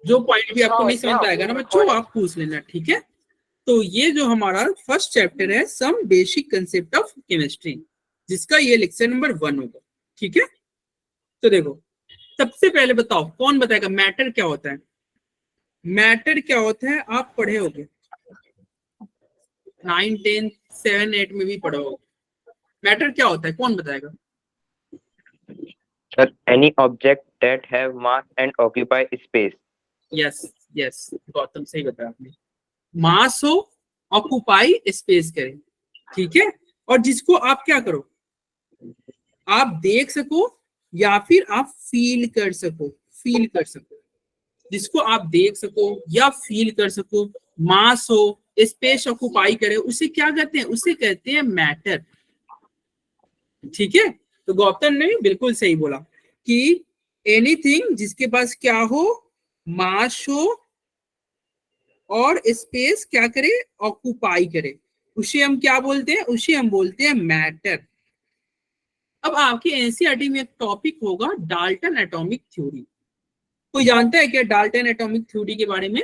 जो पॉइंट भी आपको नहीं समझ में आएगा ना बच्चों, आप पूछ लेना, ठीक है। तो ये जो हमारा फर्स्ट चैप्टर है some basic concept of chemistry, जिसका ये लेक्चर नंबर 1 होगा, ठीक है। तो देखो, सबसे पहले बताओ कौन बताएगा मैटर क्या होता है। मैटर क्या होता है आप पढ़े होगे 9, 10, 7, 8 में भी पढ़े होगे। मैटर क्या होता है कौन बताएगा। Sir, any object that have mass and occupy space. Yes yes Gautam सही बताया आपने, मास हो, ऑक्यूपाई स्पेस करे, ठीक है। और जिसको आप क्या करो, आप देख सको या फिर आप फील कर सको, फील कर सको, जिसको आप देख सको या फील कर सको, मास हो, स्पेस ऑक्यूपाई करे, उसे क्या कहते हैं, उसे कहते हैं मैटर, ठीक है। तो गौतम ने बिल्कुल सही बोला कि एनीथिंग जिसके पास क्या हो, मास हो और स्पेस क्या करे, ऑक्यूपाई करे, उसे हम क्या बोलते हैं, उसे हम बोलते हैं मैटर। अब आपके एनसीईआरटी में एक टॉपिक होगा डाल्टन एटॉमिक थ्योरी। कोई जानता है क्या डाल्टन एटॉमिक थ्योरी के बारे में।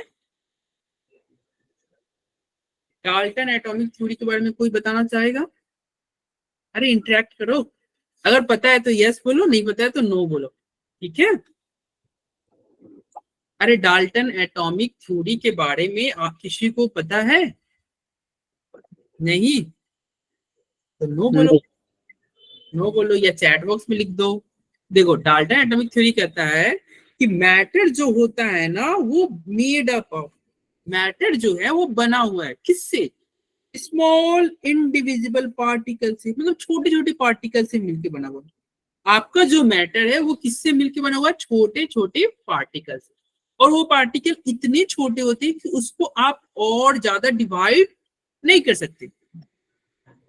डाल्टन एटॉमिक थ्योरी के बारे में कोई बताना चाहेगा। अरे इंटरेक्ट करो, अगर पता है तो यस बोलो, नहीं पता है तो नो बोलो, ठीक है। अरे डाल्टन एटॉमिक थ्योरी के बारे में आप किसी को पता है, नहीं तो नो बोलो, नो बोलो या चैट बॉक्स में लिख दो। देखो डाल्टन एटॉमिक थ्योरी कहता है कि मैटर जो होता है ना वो मेड अप ऑफ, मैटर जो है वो बना हुआ है किससे, स्मॉल इनडिविजिबल पार्टिकल से, मतलब छोटे छोटे पार्टिकल से मिलकर बना हुआ है। आपका जो मैटर है वो किससे मिलकर बना हुआ है, छोटे छोटे पार्टिकल से। और वो पार्टिकल इतने छोटे होते हैं कि उसको आप और ज्यादा डिवाइड नहीं कर सकते।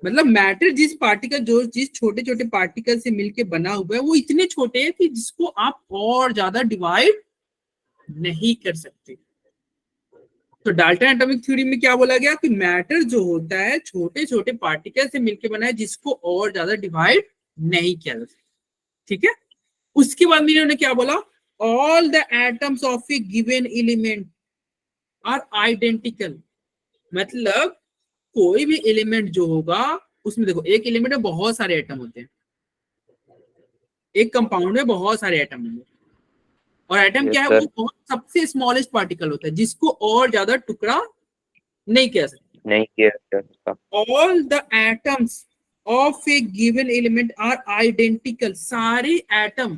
मतलब मैटर जिस पार्टिकल, जो जिस छोटे छोटे पार्टिकल से मिलके बना हुआ है वो इतने छोटे हैं कि जिसको आप और ज्यादा डिवाइड नहीं कर सकते। तो डाल्टन एटॉमिक थ्योरी में क्या बोला गया कि मैटर जो होता है छोटे छोटे पार्टिकल से मिलकर बना है जिसको और ज्यादा डिवाइड नहीं किया जा सकता, ठीक है। उसके बाद इन्होंने क्या बोला, all the atoms of a given element are identical. मतलब कोई भी एलिमेंट जो होगा उसमें, देखो एक एलिमेंट में बहुत सारे एटम होते हैं, एक कंपाउंड में बहुत सारे एटम होंगे, और एटम क्या है, वो बहुत सबसे स्मॉलेस्ट पार्टिकल होता है जिसको और ज्यादा टुकड़ा नहीं किया सकता, नहीं किया जा सकता। All the atoms of a given element are identical. सारे एटम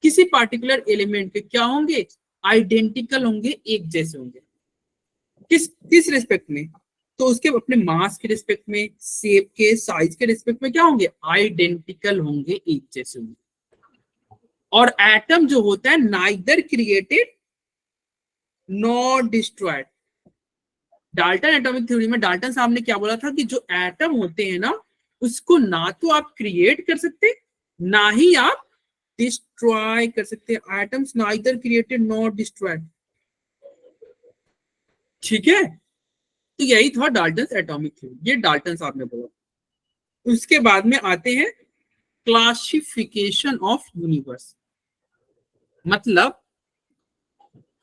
किसी पार्टिकुलर एलिमेंट के क्या होंगे, आइडेंटिकल होंगे, एक जैसे होंगे। किस किस रिस्पेक्ट में, तो उसके अपने मास के रिस्पेक्ट में, शेप के, साइज के रिस्पेक्ट में क्या होंगे, आइडेंटिकल होंगे, एक जैसे होंगे। और एटम जो होता है neither created not destroyed. Dalton atomic theory में डाल्टन साहब ने क्या बोला था कि जो एटम होते हैं ना उसको ना तो आप क्रिएट कर सकते ना ही आप डिस्ट्रॉय कर सकते। Atoms neither created not destroyed, ठीक है। तो यही था डाल्टन एटॉमिक थ्योरी, ये डाल्टन साहब ने बोला। उसके बाद में आते हैं क्लासिफिकेशन ऑफ यूनिवर्स। मतलब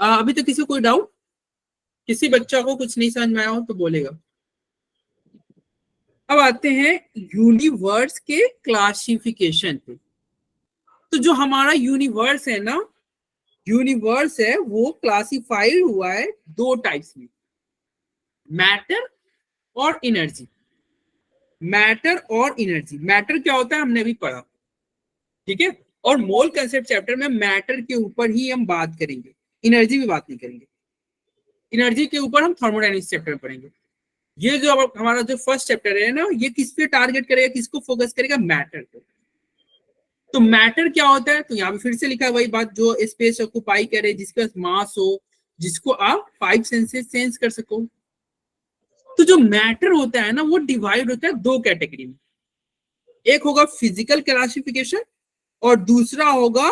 अभी तो किसी को कोई डाउट, किसी बच्चा को कुछ नहीं समझ में आया हो तो बोलेगा। अब आते हैं यूनिवर्स के क्लासिफिकेशन पे। तो जो हमारा यूनिवर्स है ना, यूनिवर्स है वो क्लासिफाइड हुआ है दो टाइप्स में, मैटर और एनर्जी। मैटर और एनर्जी, मैटर क्या होता है हमने अभी पढ़ा, ठीक है। और मोल कंसेप्ट चैप्टर में मैटर के ऊपर ही हम बात करेंगे, एनर्जी में बात नहीं करेंगे। एनर्जी के ऊपर हम थर्मोडायनेमिक्स चैप्टर में पढ़ेंगे। ये जो हमारा जो फर्स्ट चैप्टर है ना, ये किस पे टारगेट करेगा, किसको फोकस करेगा, मैटर पे। तो मैटर क्या होता है, तो यहाँ पे फिर से लिखा है वही बात, जो स्पेस ऑक्यूपाई करे, जिसके पास मास हो, जिसको आप 5 सेंसेस सेंस कर सको। तो जो मैटर होता है ना वो डिवाइड होता है दो कैटेगरी में, एक होगा फिजिकल क्लासिफिकेशन और दूसरा होगा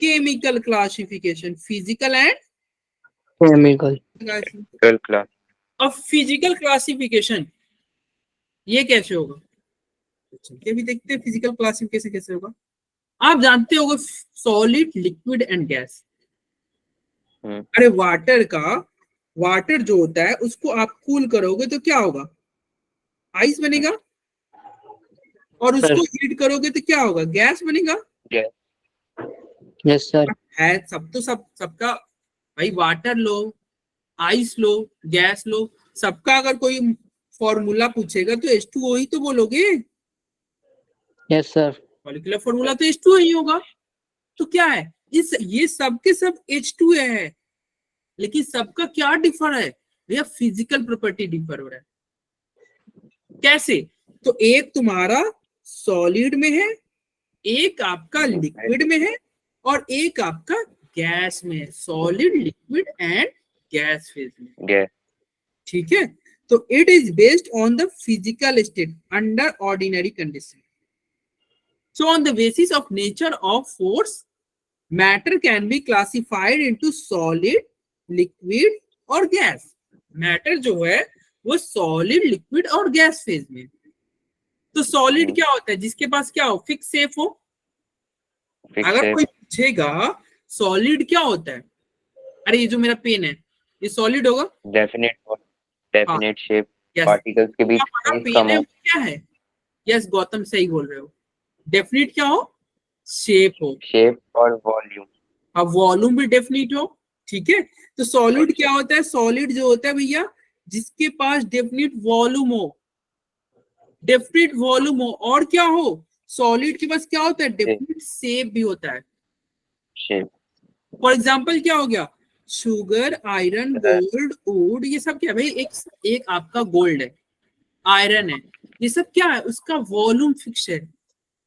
chemical classification. Physical and chemical class. अब फिजिकल क्लासिफिकेशन ये कैसे होगा, चलिए भी देखते हैं फिजिकल क्लासिफिकेशन कैसे होगा। आप जानते होगे सॉलिड, लिक्विड एंड गैस, अरे वाटर जो होता है उसको आप कूल करोगे तो क्या होगा, आइस बनेगा, और उसको हीट करोगे तो क्या होगा, गैस बनेगा। Yes sir. है सबका भाई, वाटर लो, आइस लो, गैस लो, सबका अगर कोई फॉर्मूला पूछेगा तो H2O ही तो बोलोगे। Yes sir. मॉलिक्यूलर फॉर्मूला तो H2O ही होगा। तो क्या है, ये सब के सब H2O है, लेकिन सबका क्या डिफर है भैया, फिजिकल प्रॉपर्टी डिफर हो रहा है। कैसे, तो एक तुम्हारा सॉलिड में है, एक आपका लिक्विड में है, और एक आपका गैस में है, solid, liquid and gas phase में। ठीक है, तो it is based on the physical state under ordinary condition. So on the basis of nature of force, matter can be classified into solid, liquid और gas. Matter जो है वो solid, liquid और gas phase में। तो solid क्या होता है, जिसके पास क्या हो, फिक्स सेफ हो। अगर कोई पूछेगा सॉलिड क्या होता है, अरे ये जो मेरा पेन है ये सॉलिड होगा, डेफिनेट शेप, पार्टिकल्स के बीच स्पेस कम हो। क्या है, यस गौतम सही बोल रहे हो, डेफिनेट क्या हो, शेप हो, शेप और वॉल्यूम। अब वॉल्यूम भी डेफिनेट हो। ठीक है, तो सॉलिड क्या होता है, सॉलिड जो होता है भैया जिसके पास डेफिनेट वॉल्यूम हो, डेफिनेट वॉल्यूम हो, और क्या हो, सॉलिड के पास क्या होता है, डेफिनेट शेप भी होता है। शेप, फॉर एग्जांपल क्या हो गया, शुगर, आयरन, गोल्ड, वुड, ये सब क्या है भाई, एक आपका गोल्ड है, आयरन है, ये सब क्या है, उसका वॉल्यूम फिक्स है,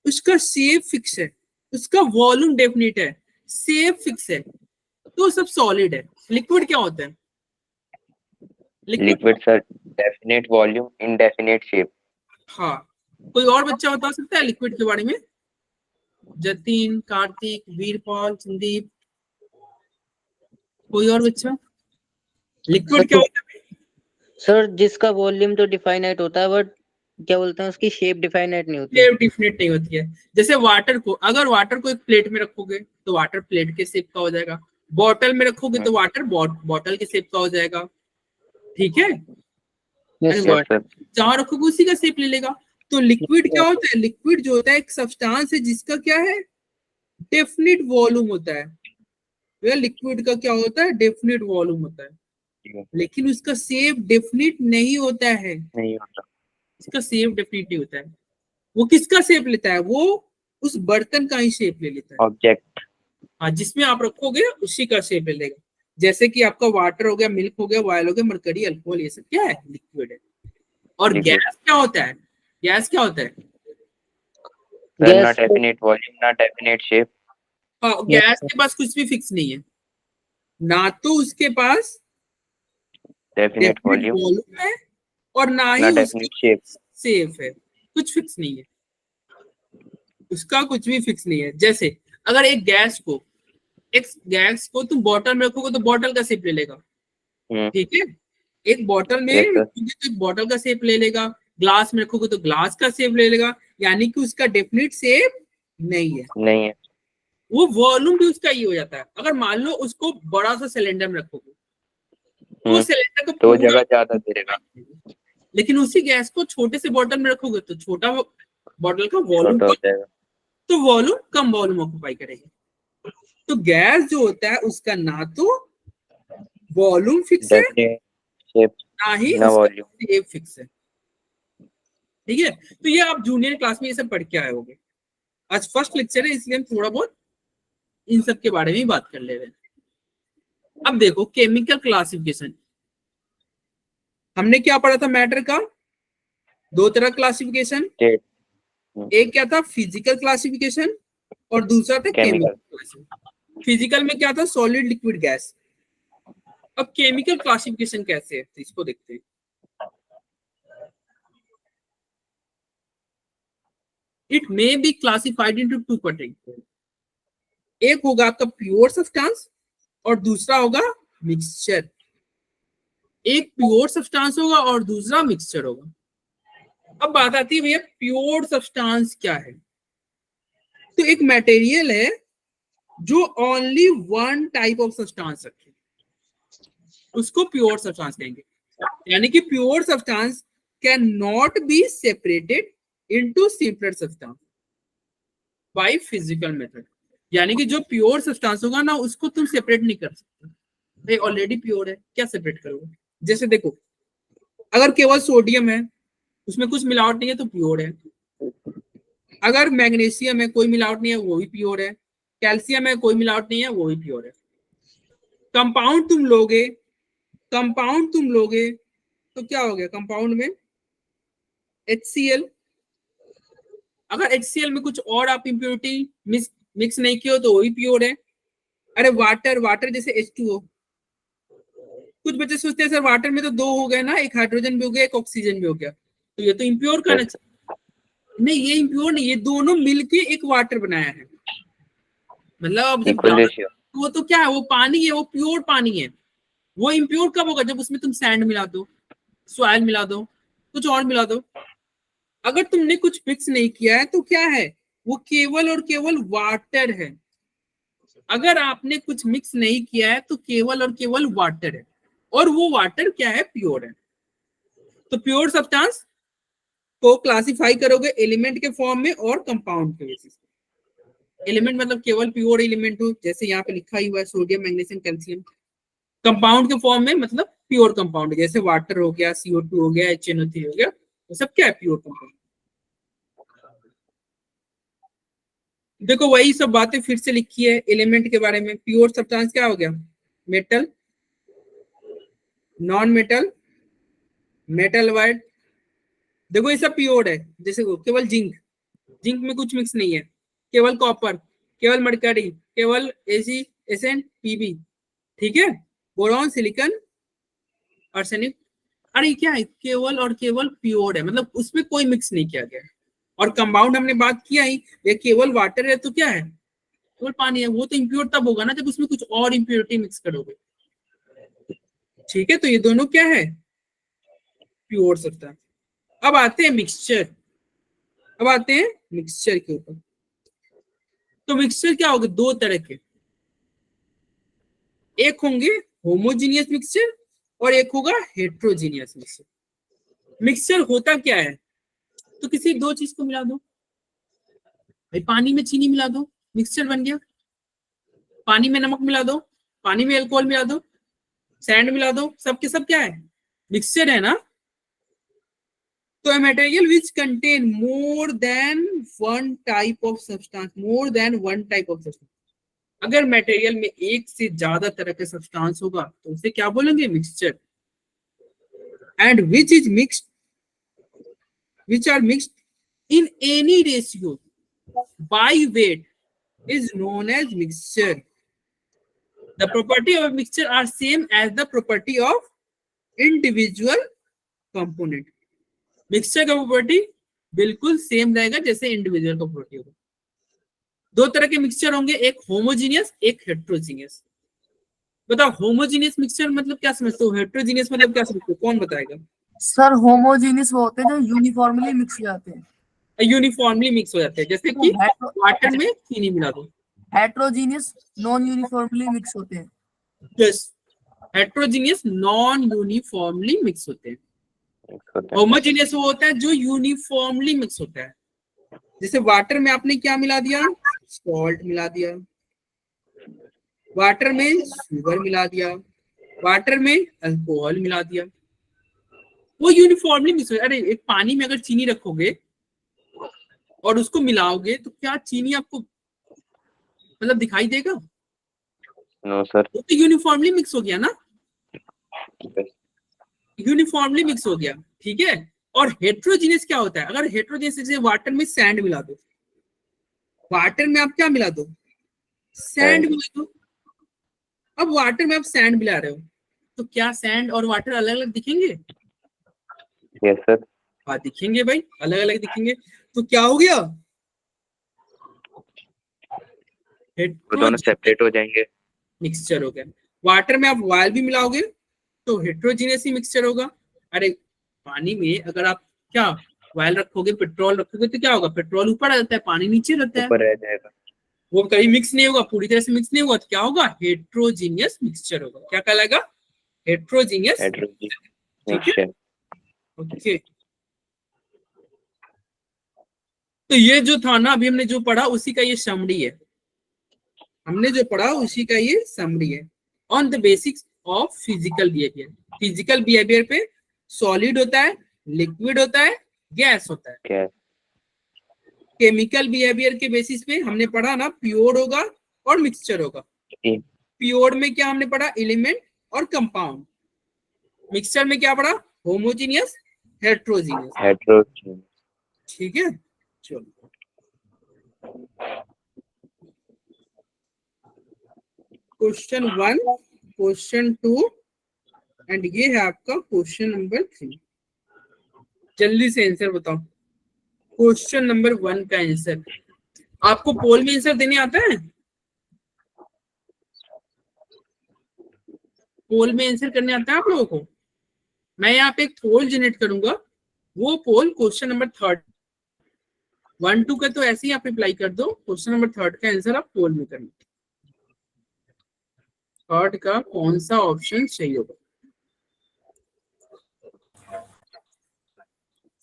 उसका शेप फिक्स है, उसका वॉल्यूम डेफिनेट है, शेप फिक्स है, तो सब सॉलिड है। लिक्विड क्या होता है, liquid sir definite volume, indefinite shape. हाँ, कोई और बच्चा बता सकता है लिक्विड के बारे में, जतिन, कार्तिक, वीरपाल, संदीप, कोई और बच्चा, लिक्विड क्या होता है सर? जिसका वॉल्यूम तो डिफाइनाइट होता है, बट क्या बोलते हैं उसकी शेप डिफाइनाइट नहीं होती। शेप डिफिनेट नहीं होती है। जैसे वाटर को, अगर वाटर को एक प्लेट में रखोगे तो वाटर प्लेट के शेप का हो जाएगा, बॉटल में रखोगे तो वाटर बॉटल के शेप का हो जाएगा। ठीक है, जहां रखोगे उसी का शेप ले लेगा। तो लिक्विड क्या होता है, लिक्विड जो होता है एक सब्सटेंस है जिसका क्या है, डेफिनिट वॉल्यूम होता है। लिक्विड का क्या होता है, डेफिनिट वॉल्यूम होता है, लेकिन उसका शेप डेफिनिट नहीं होता है, इसका शेप डेफिनिट नहीं होता है। वो किसका शेप लेता है, वो उस बर्तन का ही शेप ले लेता है, ऑब्जेक्ट। हाँ, जिसमें आप रखोगे उसी का शेप ले लेगा। जैसे कि आपका वाटर हो गया, मिल्क हो गया, ऑयल हो गया, मरकरी, अल्कोहल, ये सब क्या है, लिक्विड है। और गैस क्या होता है, गैस क्या होता है, ना डेफिनेट वॉल्यूम, ना डेफिनेट शेप। हाँ, गैस के पास कुछ भी फिक्स नहीं है, ना तो उसके पास डेफिनेट वॉल्यूम है और ना ही डेफिनेट शेप। शेप है, कुछ फिक्स नहीं है, उसका कुछ भी फिक्स नहीं है। जैसे अगर एक गैस को तुम बॉटल में रखोगे तो बॉटल का शेप ले लेगा। ठीक है, एक बॉटल में रखोगे तो बॉटल का शेप ले लेगा, ग्लास में रखोगे तो ग्लास का शेप ले लेगा, यानी कि उसका डेफिनेट शेप नहीं है। वो वॉल्यूम भी उसका ये हो जाता है। अगर मान लो उसको बड़ा सा सिलेंडर में रखोगे तो सिलेंडर को जगह ज्यादा दे देगा, लेकिन उसी गैस को छोटे से बॉटल में रखोगे तो छोटा बॉटल का वॉल्यूम हो जाएगा, तो वॉल्यूम कम वॉल्यूम ऑक्यूपाई करेगा। तो गैस जो होता है उसका ना तो वॉल्यूम फिक्स है, ना ही शेप फिक्स है। ठीक है, तो ये आप जूनियर क्लास में ये सब पढ़ के आए होंगे। आज फर्स्ट लेक्चर है इसलिए हम थोड़ा बहुत इन सब के बारे में ही बात कर ले रहे हैं। अब देखो केमिकल क्लासिफिकेशन, हमने क्या पढ़ा था, मैटर का दो तरह क्लासिफिकेशन, एक क्या था फिजिकल क्लासिफिकेशन और दूसरा था केमिकल क्लासिफिकेशन। फिजिकल में क्या था, सॉलिड, लिक्विड, गैस। अब केमिकल क्लासिफिकेशन कैसे है, तो इसको देखते हैं। It may be classified into two category, एक होगा आपका प्योर सब्सटेंस और दूसरा होगा मिक्सचर। एक प्योर सब्सटेंस होगा और दूसरा मिक्सचर होगा। अब बात आती है भैया प्योर सब्सटेंस क्या है, तो एक मटेरियल है जो only one type of substance रखे, उसको प्योर सब्सटेंस कहेंगे। यानी कि pure substance can not be separated into simpler substance by physical method. यानी कि जो प्योर सब्सटेंस होगा ना उसको तुम सेपरेट नहीं कर सकते, भाई ऑलरेडी प्योर है, क्या सेपरेट करोगे। जैसे देखो, अगर केवल सोडियम है, उसमें कुछ मिलावट नहीं है तो प्योर है। अगर मैग्नीशियम है, कोई मिलावट नहीं है, वो भी प्योर है। कैल्शियम है, कोई मिलावट नहीं है, वो भी प्योर है। कंपाउंड तुम लोगे तो क्या हो गया कंपाउंड में, HCl। अगर HCl में कुछ और आप इम्प्योरिटी मिक्स नहीं किए हो तो वो भी प्योर है। अरे वाटर जैसे H2O, कुछ बच्चे सोचते हैं सर वाटर में तो दो हो गए ना, एक हाइड्रोजन भी हो गया, एक ऑक्सीजन भी हो गया, तो ये तो इम्प्योर कहना चाहिए। नहीं, ये इम्प्योर नहीं, ये दोनों मिलके एक वाटर बनाया है। मतलब वो तो क्या है, वो पानी है, वो प्योर पानी है। वो इम्प्योर कब होगा, जब उसमें तुम सैंड मिला दो, सॉइल मिला दो, कुछ और मिला दो। अगर तुमने कुछ मिक्स नहीं किया है तो क्या है, वो केवल और केवल वाटर है। अगर आपने कुछ मिक्स नहीं किया है तो केवल और केवल वाटर है, और वो वाटर क्या है, प्योर है। तो प्योर सब्सटेंस को क्लासिफाई करोगे एलिमेंट के फॉर्म में और कंपाउंड के बेसिस पे। एलिमेंट मतलब केवल प्योर एलिमेंट हो, जैसे यहाँ पे लिखा ही हुआ है सोडियम, मैग्नीशियम, कैल्शियम। कंपाउंड के फॉर्म में मतलब प्योर कंपाउंड, जैसे वाटर हो गया, CO2 हो गया, HNO3 हो गया, वो सब क्या है, प्योर कंपाउंड। देखो वही सब बातें फिर से लिखी है एलिमेंट के बारे में। प्योर सब्सटेंस क्या हो गया, metal, non metal, metal white. देखो ये सब प्योर है। जैसे केवल जिंक में कुछ मिक्स नहीं है, केवल कॉपर, केवल मरकरी, केवल AgSn Pb, ठीक है। बोरॉन, सिलिकॉन, आर्सेनिक, अरे क्या है, केवल और केवल प्योर है, मतलब उसमें कोई मिक्स नहीं किया गया। और कंपाउंड हमने बात किया ही, ये केवल वाटर है तो क्या है, केवल पानी है। वो तो इम्प्योर तब होगा ना जब उसमें कुछ और इम्प्योरिटी मिक्स करोगे, ठीक है। तो ये दोनों क्या है, प्योर सब्सटेंस। अब आते हैं मिक्सचर, के ऊपर। तो मिक्सचर क्या होगा, दो तरह के, एक होंगे होमोजीनियस मिक्सचर और एक होगा हेट्रोजीनियस मिक्सचर। मिक्सचर होता क्या है, तो किसी दो चीज को मिला दो, भाई पानी में चीनी मिला दो, मिक्सचर बन गया। पानी में नमक मिला दो, पानी में अल्कोहल मिला दो, सैंड मिला दो, सबके सब क्या है, मिक्सचर है ना। तो a material which contain more than one type of substance, अगर मटेरियल में एक से ज्यादा तरह के सब्सटेंस होगा तो उसे क्या बोलेंगे, mixture. And which are mixed in any ratio by weight is known as mixture. The property of a mixture are same as the property of individual component. Mixture का प्रॉपर्टी बिल्कुल सेम रहेगा जैसे individual का property होगा। दो तरह के mixture होंगे, एक होमोजीनियस, एक हेट्रोजीनियस। बताओ होमोजीनियस मिक्सचर मतलब क्या समझते हो, हेट्रोजीनियस मतलब क्या समझते हो, कौन बताएगा। सर होमोजीनियस वो होते हैं जो यूनिफॉर्मली मिक्स हो जाते हैं, यूनिफॉर्मली मिक्स हो जाते हैं, जैसे कि वाटर में चीनी मिला दो। हेट्रोजीनियस नॉन यूनिफॉर्मली मिक्स होते हैं। Yes, heterogeneous non uniformly mix होते हैं। होमोजीनियस वो होता है जो यूनिफॉर्मली मिक्स होता है। जैसे वाटर में आपने क्या मिला दिया, सॉल्ट मिला दिया, वाटर में शुगर मिला दिया, वाटर में अल्कोहल मिला दिया, वो यूनिफॉर्मली मिक्स हो। अरे एक पानी में अगर चीनी रखोगे और उसको मिलाओगे तो क्या चीनी आपको मतलब दिखाई देगा, नो सर, वो तो यूनिफॉर्मली मिक्स हो गया ना, यूनिफॉर्मली मिक्स हो गया, ठीक है। और हेट्रोजीनियस क्या होता है, अगर हेट्रोजीनियस जैसे वाटर में सैंड मिला दो, वाटर में आप क्या मिला दो, सैंड मिला दो। अब वाटर में आप सैंड मिला रहे हो तो क्या सैंड और वाटर अलग अलग दिखेंगे, यस सर, हाँ दिखेंगे भाई, अलग अलग दिखेंगे। तो क्या हो गया, वो दोनों सेपरेट हो जाएंगे, मिक्सचर हो गया। वाटर में आप ऑयल भी मिलाओगे तो हेट्रोजीनियस ही मिक्सचर होगा। अरे पानी में अगर आप क्या ऑयल रखोगे, पेट्रोल रखोगे तो क्या होगा, पेट्रोल ऊपर आ जाता है, पानी नीचे रहता है, ऊपर रह जाएगा, वो कहीं मिक्स नहीं होगा, पूरी तरह से मिक्स नहीं होगा, तो क्या होगा, हेट्रोजीनियस मिक्सचर होगा। क्या कहलाएगा, हेट्रोजीनियस, heterogeneous ठीक है, mixture. ओके। तो ये जो था ना, अभी हमने जो पढ़ा उसी का ये समरी है, हमने जो पढ़ा उसी का ये समरी है। On the basics of physical behaviour, physical behaviour पे सॉलिड होता है, लिक्विड होता है, गैस होता है। Gas. केमिकल बिहेवियर के बेसिस पे हमने पढ़ा ना, प्योर होगा और मिक्सचर होगा। Okay. प्योर में क्या हमने पढ़ा, एलिमेंट और कंपाउंड। मिक्सचर में क्या पढ़ा, होमोजीनियस, हेट्रोजीनियस, Heterogeneous. ठीक है। चलो क्वेश्चन 1, क्वेश्चन 2 एंड ये है आपका क्वेश्चन नंबर 3। जल्दी से आंसर बताओ। क्वेश्चन नंबर 1 का आंसर, आपको पोल में आंसर देने आता है? पोल में आंसर करने आता है आप लोगों को? मैं यहाँ पे एक पोल जनरेट करूंगा, वो पोल क्वेश्चन नंबर 3, 1 2 का तो ऐसे ही आप अप्लाई कर दो, क्वेश्चन नंबर 3 का आंसर आप पोल में करना। 3 का कौन सा ऑप्शन सही होगा?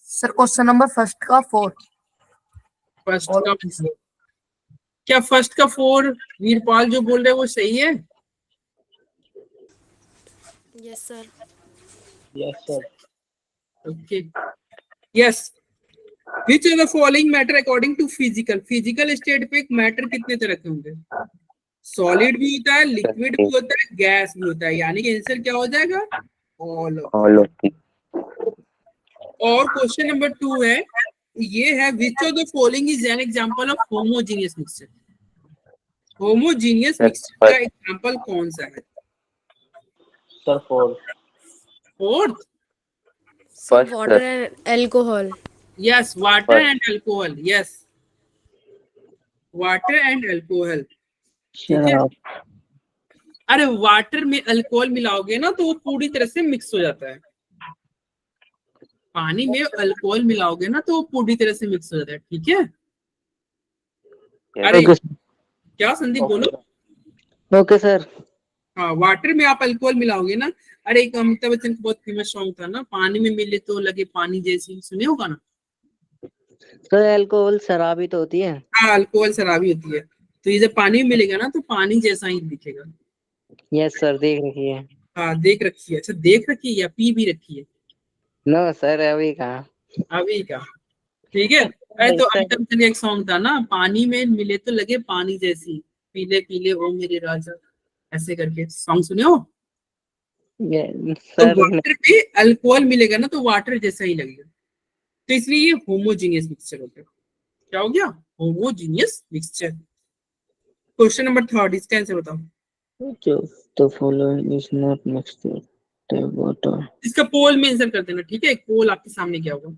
सर क्वेश्चन नंबर फर्स्ट का 4। फर्स्ट का 4। क्या फर्स्ट का 4 वीरपाल जो बोल रहे हैं वो सही है? Yes sir. Yes sir. Okay, yes. Which of the following matter according to physical, physical state पे मैटर कितने तरह के होंगे? सॉलिड भी होता है, लिक्विड भी होता है, गैस भी होता है, यानी कि आंसर क्या हो जाएगा, ऑल। All of the. और क्वेश्चन नंबर 2 है, ये है विच of the following is an example of homogeneous mixture. Homogeneous mixture का एग्जांपल कौन सा है? Sir 4। Fourth, First, water and alcohol. Yes, water and alcohol, yes, water and alcohol, ठीक है। अरे वाटर में अल्कोहल मिलाओगे ना तो वो पूरी तरह से मिक्स हो जाता है। पानी में अल्कोहल मिलाओगे ना तो वो पूरी तरह से मिक्स हो जाता है, ठीक है। अरे क्या संदीप बोलो। Okay sir. हाँ, वाटर में आप अल्कोहल मिलाओगे ना, अरे एक अमिताभ बच्चन का बहुत फेमस सॉन्ग था ना, पानी में मिले तो लगे पानी जैसी, सुने होगा ना? सर अल्कोहल शराबी तो होती है। हाँ, अल्कोहल शराबी होती है, तो ये जब पानी में मिलेगा ना तो पानी जैसा ही दिखेगा। यस सर, देख रखी है। हाँ, देख रखी है। अच्छा, देख रखी है या पी भी रखी है? नो सर, अभी कहाँ। अभी का, ठीक है। अरे तो अमिताभ बच्चन का एक सॉन्ग था ना, पानी में मिले तो लगे पानी जैसी, पीले पीले ओ मेरे राजा, ऐसे करके सॉन्ग सुने हो? तो सर वाटर में अल्कोहल मिलेगा ना तो वाटर जैसा ही लगेगा, तो इसलिए ये होमोजीनियस मिक्सचर हो गया। क्या हो गया? Homogeneous mixture. क्वेश्चन नंबर 3, इसका आंसर बताओ। the following is not mixed with the water. इसका पोल में आंसर कर देना, ठीक है। एक पोल आपके सामने क्या होगा,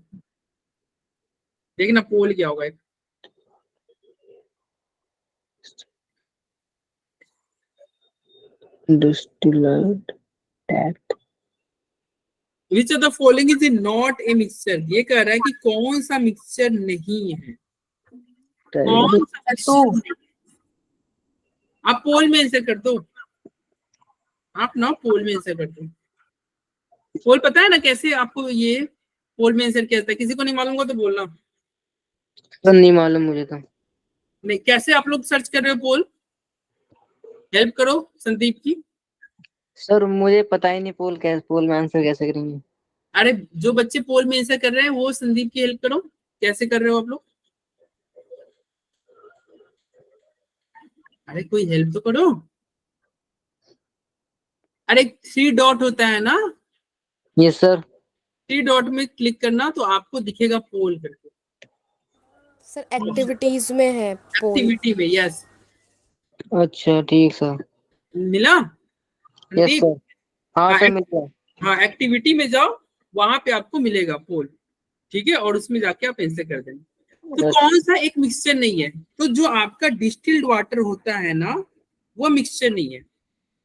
देखना पोल क्या होगा। Distilled that. Which of the following is not a mixture? ये कह रहा है कि कौन सा मिक्सचर नहीं है, कौन सा mixture नहीं? आप पोल में आंसर कर दो, आप ना पोल में आंसर कर दो। पोल पता है ना कैसे आपको, ये पोल में आंसर क्या होता है? किसी को नहीं मालूम होगा तो बोलना। सर नहीं मालूम मुझे तो। नहीं, कैसे आप लोग सर्च कर रहे हो पोल? हेल्प करो संदीप की। सर मुझे पता ही नहीं पोल में आंसर कैसे करेंगे। अरे जो बच्चे पोल में आंसर कर रहे हैं वो संदीप की हेल्प करो, कैसे कर रहे हो आप लोग? अरे कोई हेल्प तो करो। अरे 3 डॉट होता है ना, यस सर। 3 डॉट में क्लिक करना तो आपको दिखेगा पोल करके। सर एक्टिविटीज में है पोल। एक्टिविटी में, यस। अच्छा ठीक सर। मिला? Yes sir. हाँ हाँ, सर मिल गया। हाँ, एक्टिविटी में जाओ, वहां पे आपको मिलेगा पोल, ठीक है, और उसमें जाके आप आंसर कर देना। तो Yes. कौन सा एक मिक्सचर नहीं है? तो जो आपका डिस्टिल्ड वाटर होता है ना, वो मिक्सचर नहीं है।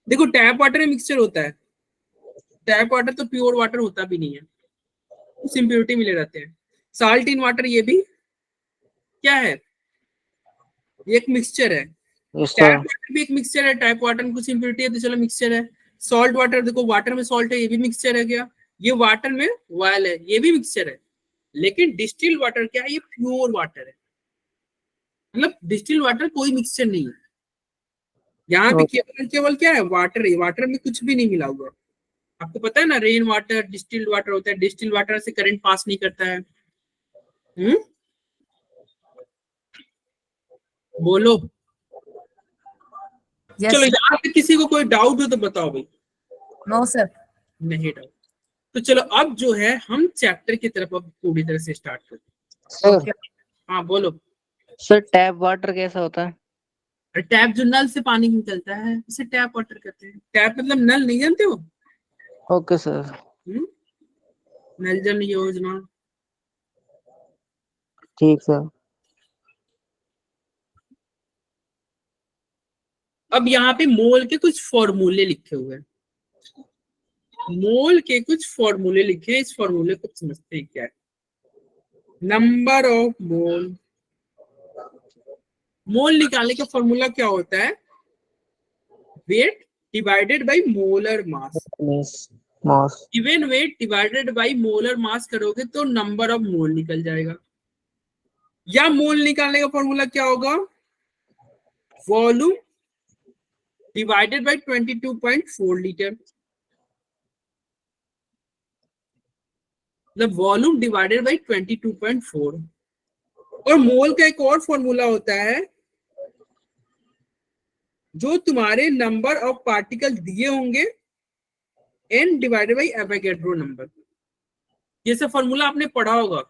देखो टैप वाटर में मिक्सचर होता है, टैप वाटर तो प्योर वाटर होता भी नहीं है, कुछ इम्प्योरिटी मिले रहते हैं। साल्ट इन वाटर ये भी क्या है, ये एक मिक्सचर है। Yes tap sir. वाटर भी एक मिक्सचर है, टैप वाटर में कुछ इम्प्योरिटी है तो चलो मिक्सचर है। सॉल्ट वाटर, देखो वाटर में सॉल्ट है, ये भी मिक्सचर है क्या, ये वाटर में ऑयल है, ये भी मिक्सचर है। लेकिन डिस्टिल वाटर क्या है, ये प्योर वाटर है, मतलब डिस्टिल वाटर कोई मिक्सचर नहीं है। यहाँ पे केवल केवल क्या है, वाटर है, वाटर में कुछ भी नहीं मिला हुआ है। आपको पता है ना, रेन वाटर डिस्टिल्ड वाटर होता है, डिस्टिल्ड वाटर से करंट पास नहीं करता है। बोलो। चलो यहाँ पे किसी को कोई डाउट हो तो बताओ भाई। No sir. नहीं डाउट, तो चलो अब जो है हम चैप्टर की तरफ अब पूरी तरह से स्टार्ट करते सर हैं। हाँ बोलो। सर टैप वाटर कैसा होता है? टैप जो नल से पानी निकलता है उसे टैप वाटर कहते हैं। टैप मतलब नल, नहीं जानते हो? Okay sir. नल जल योजना। ठीक सर। अब यहाँ पे मोल के कुछ फॉर्मूले लिखे हुए हैं, मोल के कुछ फॉर्मूले लिखे हैं, इस फॉर्मूले को समझते हैं क्या है। नंबर ऑफ मोल, मोल निकालने का फॉर्मूला क्या होता है, weight divided by molar mass. Mass. Given weight divided by molar मास करोगे तो नंबर ऑफ मोल निकल जाएगा। या मोल निकालने का फॉर्मूला क्या होगा, वॉल्यूम डिवाइडेड बाय 22.4 लीटर, मतलब वॉल्यूम डिवाइडेड बाय 22.4। और मोल का एक और फॉर्मूला होता है, जो तुम्हारे नंबर ऑफ पार्टिकल दिए होंगे n divided by Avogadro number. ये सब फॉर्मूला आपने पढ़ा होगा।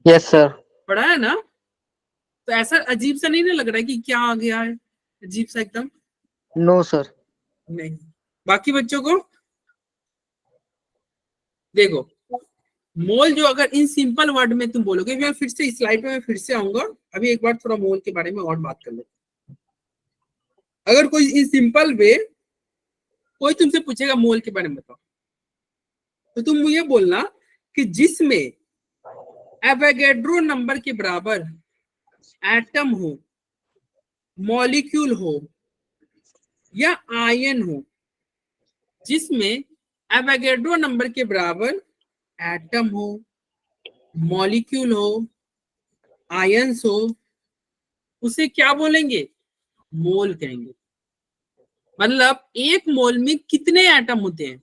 Yes sir. पढ़ा है ना? तो ऐसा अजीब सा नहीं ना लग रहा है कि क्या आ गया है, अजीब सा एकदम? No sir. नहीं। बाकी बच्चों को देखो, मोल जो अगर इन सिंपल वर्ड में तुम बोलोगे, मैं फिर से स्लाइड पे मैं फिर से आऊंगा, अभी एक बार थोड़ा मोल के बारे में और बात कर ले। अगर कोई इन सिंपल वे कोई तुमसे पूछेगा मोल के बारे में बताओ, तो तुम ये बोलना कि जिसमें एवोगैड्रो नंबर के बराबर एटम हो, मॉलिक्यूल हो या आयन हो, जिसमें एवोगैड्रो नंबर के बराबर एटम हो, मॉलिक्यूल हो, आयंस हो, उसे क्या बोलेंगे, मोल कहेंगे। मतलब एक मोल में कितने एटम होते हैं।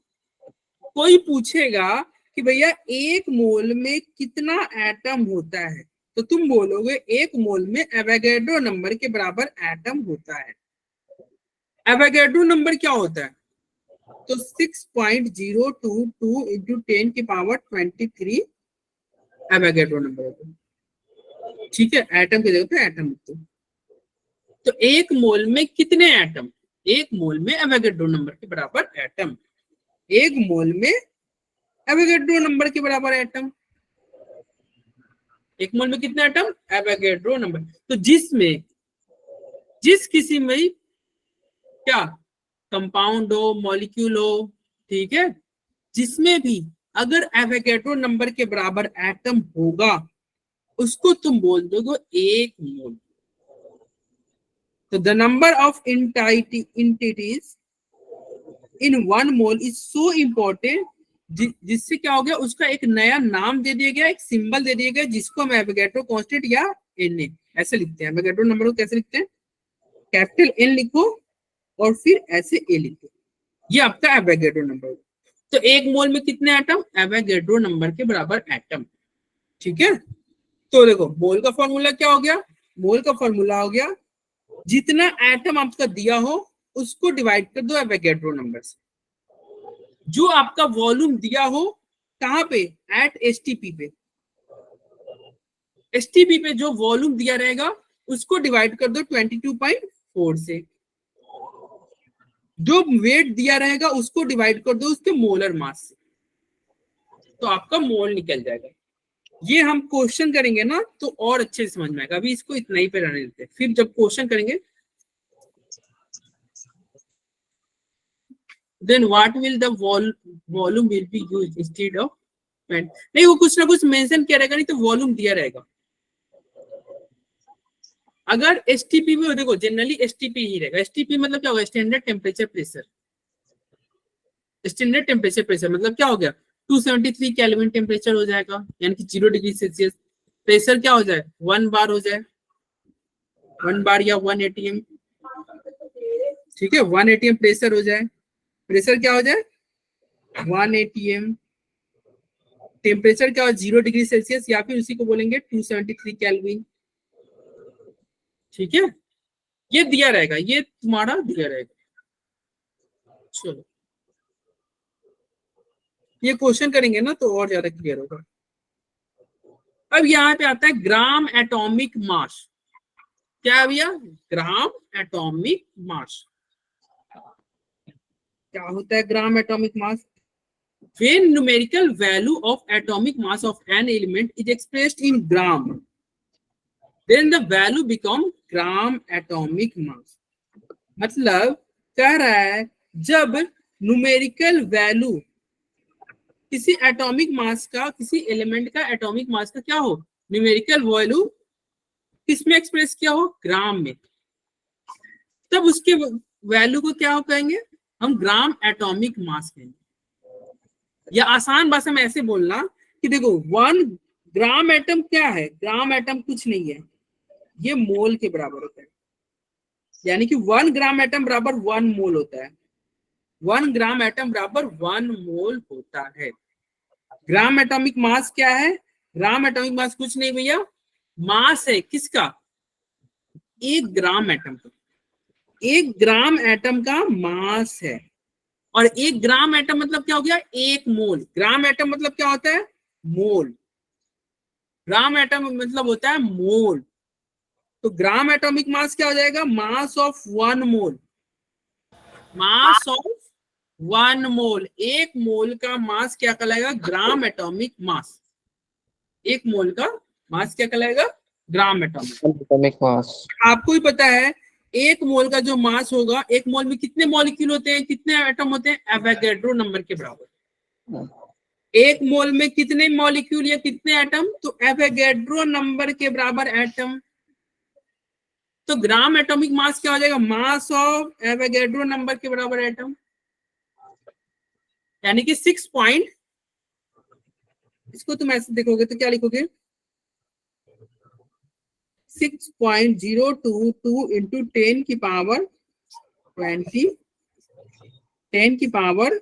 कोई पूछेगा कि भैया एक मोल में कितना एटम होता है, तो तुम बोलोगे एक मोल में एवोगैड्रो नंबर के बराबर एटम होता है। एवोगैड्रो नंबर क्या होता है, तो 6.022 इंटू 10 की पावर 23 एवोगैड्रो नंबर होता है। ठीक है, एटम की जगह पे एटम होते हैं। तो एक मोल में कितने एटम, एक मोल में एवोगैड्रो नंबर के बराबर एटम, एक मोल में एवोगैड्रो नंबर के बराबर एटम, एक मोल में कितने एटम, एवोगैड्रो नंबर। तो जिसमें जिस किसी में क्या कंपाउंड हो, मॉलिक्यूल हो, ठीक है, जिसमें भी अगर एवोगैड्रो नंबर के बराबर एटम होगा उसको तुम बोल दोगे एक मोल। तो the number of entities in one mole is so important, जिससे क्या हो गया, उसका एक नया नाम दे दिया गया, एक सिंबल दे दिया गया, जिसको हम एवोगैड्रो कांस्टेंट या Na ऐसे लिखते हैं। एवोगैड्रो नंबर को कैसे लिखते हैं, कैपिटल N लिखो और फिर ऐसे A लिखो, ये आपका एवोगैड्रो नंबर। तो एक मोल में कितने एटम, एवोगैड्रो नंबर के बराबर एटम। ठीक है, तो देखो मोल का फॉर्मूला क्या हो गया, मोल का फॉर्मूला हो गया जितना एटम आपका दिया हो उसको डिवाइड कर दो एवोगैड्रो नंबर से। जो आपका वॉल्यूम दिया हो कहां पे, एट एसटीपी पे, एसटीपी पे जो वॉल्यूम दिया रहेगा उसको डिवाइड कर दो 22.4 से। जो वेट दिया रहेगा उसको डिवाइड कर दो उसके मोलर मास से, तो आपका मोल निकल जाएगा। ये हम क्वेश्चन करेंगे ना तो और अच्छे से समझ में आएगा। अभी इसको इतना ही पे रहने देते हैं, फिर जब क्वेश्चन करेंगे then what will the volume will be used instead of paint. नहीं, वो कुछ ना कुछ मेंशन किया रहेगा, नहीं तो वॉल्यूम दिया रहेगा। अगर एसटीपी में देखो जनरली एसटीपी ही रहेगा। एसटीपी मतलब क्या होगा, standard temperature pressure. Standard temperature pressure मतलब क्या हो गया 273 केल्विन टेम्परेचर हो जाएगा, यानी कि 0 डिग्री सेल्सियस। प्रेशर क्या हो जाए 1 बार हो जाए, 1 बार या 1 atm, ठीक है 1 atm प्रेशर हो जाए। प्रेशर क्या हो जाए 1 atm। टेम्परेचर क्या हो 0 डिग्री सेल्सियस या फिर उसी को बोलेंगे 273 केल्विन, ठीक है। ये दिया रहेगा, ये तुम्हारा दिया रहेगा। चलो ये क्वेश्चन करेंगे ना तो और ज्यादा क्लियर होगा। अब यहाँ पे आता है ग्राम एटॉमिक मास। क्या है भैया ग्राम एटॉमिक मास। क्या होता है gram atomic mass? When numerical value of atomic mass of an element is expressed in gram, then the value become gram atomic mass। मतलब कह रहा है जब न्यूमेरिकल वैल्यू किसी एटॉमिक मास का, किसी एलिमेंट का एटॉमिक मास का क्या हो, न्यूमेरिकल वैल्यू किसमें एक्सप्रेस किया हो, ग्राम में, तब उसके वैल्यू को क्या हो कहेंगे हम, ग्राम एटॉमिक मास कहेंगे। या आसान भाषा में ऐसे बोलना कि देखो 1 ग्राम एटम क्या है, ग्राम एटम कुछ नहीं है, ये मोल के बराबर होता है। यानी कि 1 ग्राम एटम बराबर 1 मोल होता है। 1 ग्राम एटम बराबर 1 मोल होता है। ग्राम एटॉमिक मास क्या है? ग्राम एटॉमिक मास कुछ नहीं भैया, मास है किसका, 1 ग्राम एटम का। 1 ग्राम एटम का मास है। और 1 ग्राम एटम मतलब क्या हो गया, 1 मोल। ग्राम एटम मतलब क्या होता है, मोल। ग्राम एटम मतलब होता है मोल। तो ग्राम एटॉमिक मास क्या हो जाएगा, mass of 1 mole. Mass of 1 mole, 1 मोल का मास क्या कहलाएगा, ग्राम एटॉमिक मास। 1 मोल का मास क्या कहलाएगा, ग्राम एटॉमिक मास। आपको ही पता है 1 मोल का जो मास होगा, 1 मोल में कितने मॉलिक्यूल होते हैं, कितने एटम होते हैं, एवोगैड्रो नंबर के बराबर। 1 मोल में कितने मॉलिक्यूल या कितने एटम, तो एवोगैड्रो नंबर के बराबर एटम। तो ग्राम एटॉमिक मास क्या हो जाएगा, मास ऑफ एवोगैड्रो नंबर के बराबर एटम। यानी कि 6 पॉइंट, इसको तुम ऐसे देखोगे तो क्या लिखोगे, 6.022 इंटू 10 की पावर 20, 10 की पावर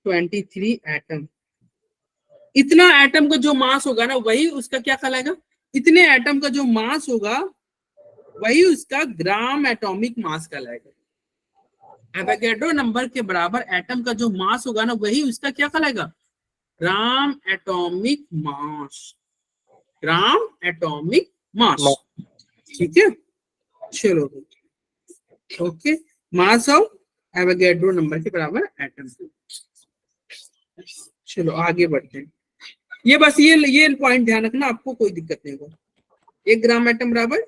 23 एटम। इतना एटम का जो मास होगा ना, वही उसका क्या कहलाएगा, इतने एटम का जो मास होगा वही उसका ग्राम एटॉमिक मास कहलाएगा। एवोगैड्रो नंबर के बराबर एटम का जो मास होगा ना, वही उसका क्या कहलाएगा, ग्राम एटॉमिक मास। ग्राम एटॉमिक मास, ठीक है। चलो okay, mass of Avogadro number के बराबर एटम। चलो आगे बढ़ते हैं। ये बस ये पॉइंट ध्यान रखना, आपको कोई दिक्कत नहीं होगा। 1 ग्राम एटम बराबर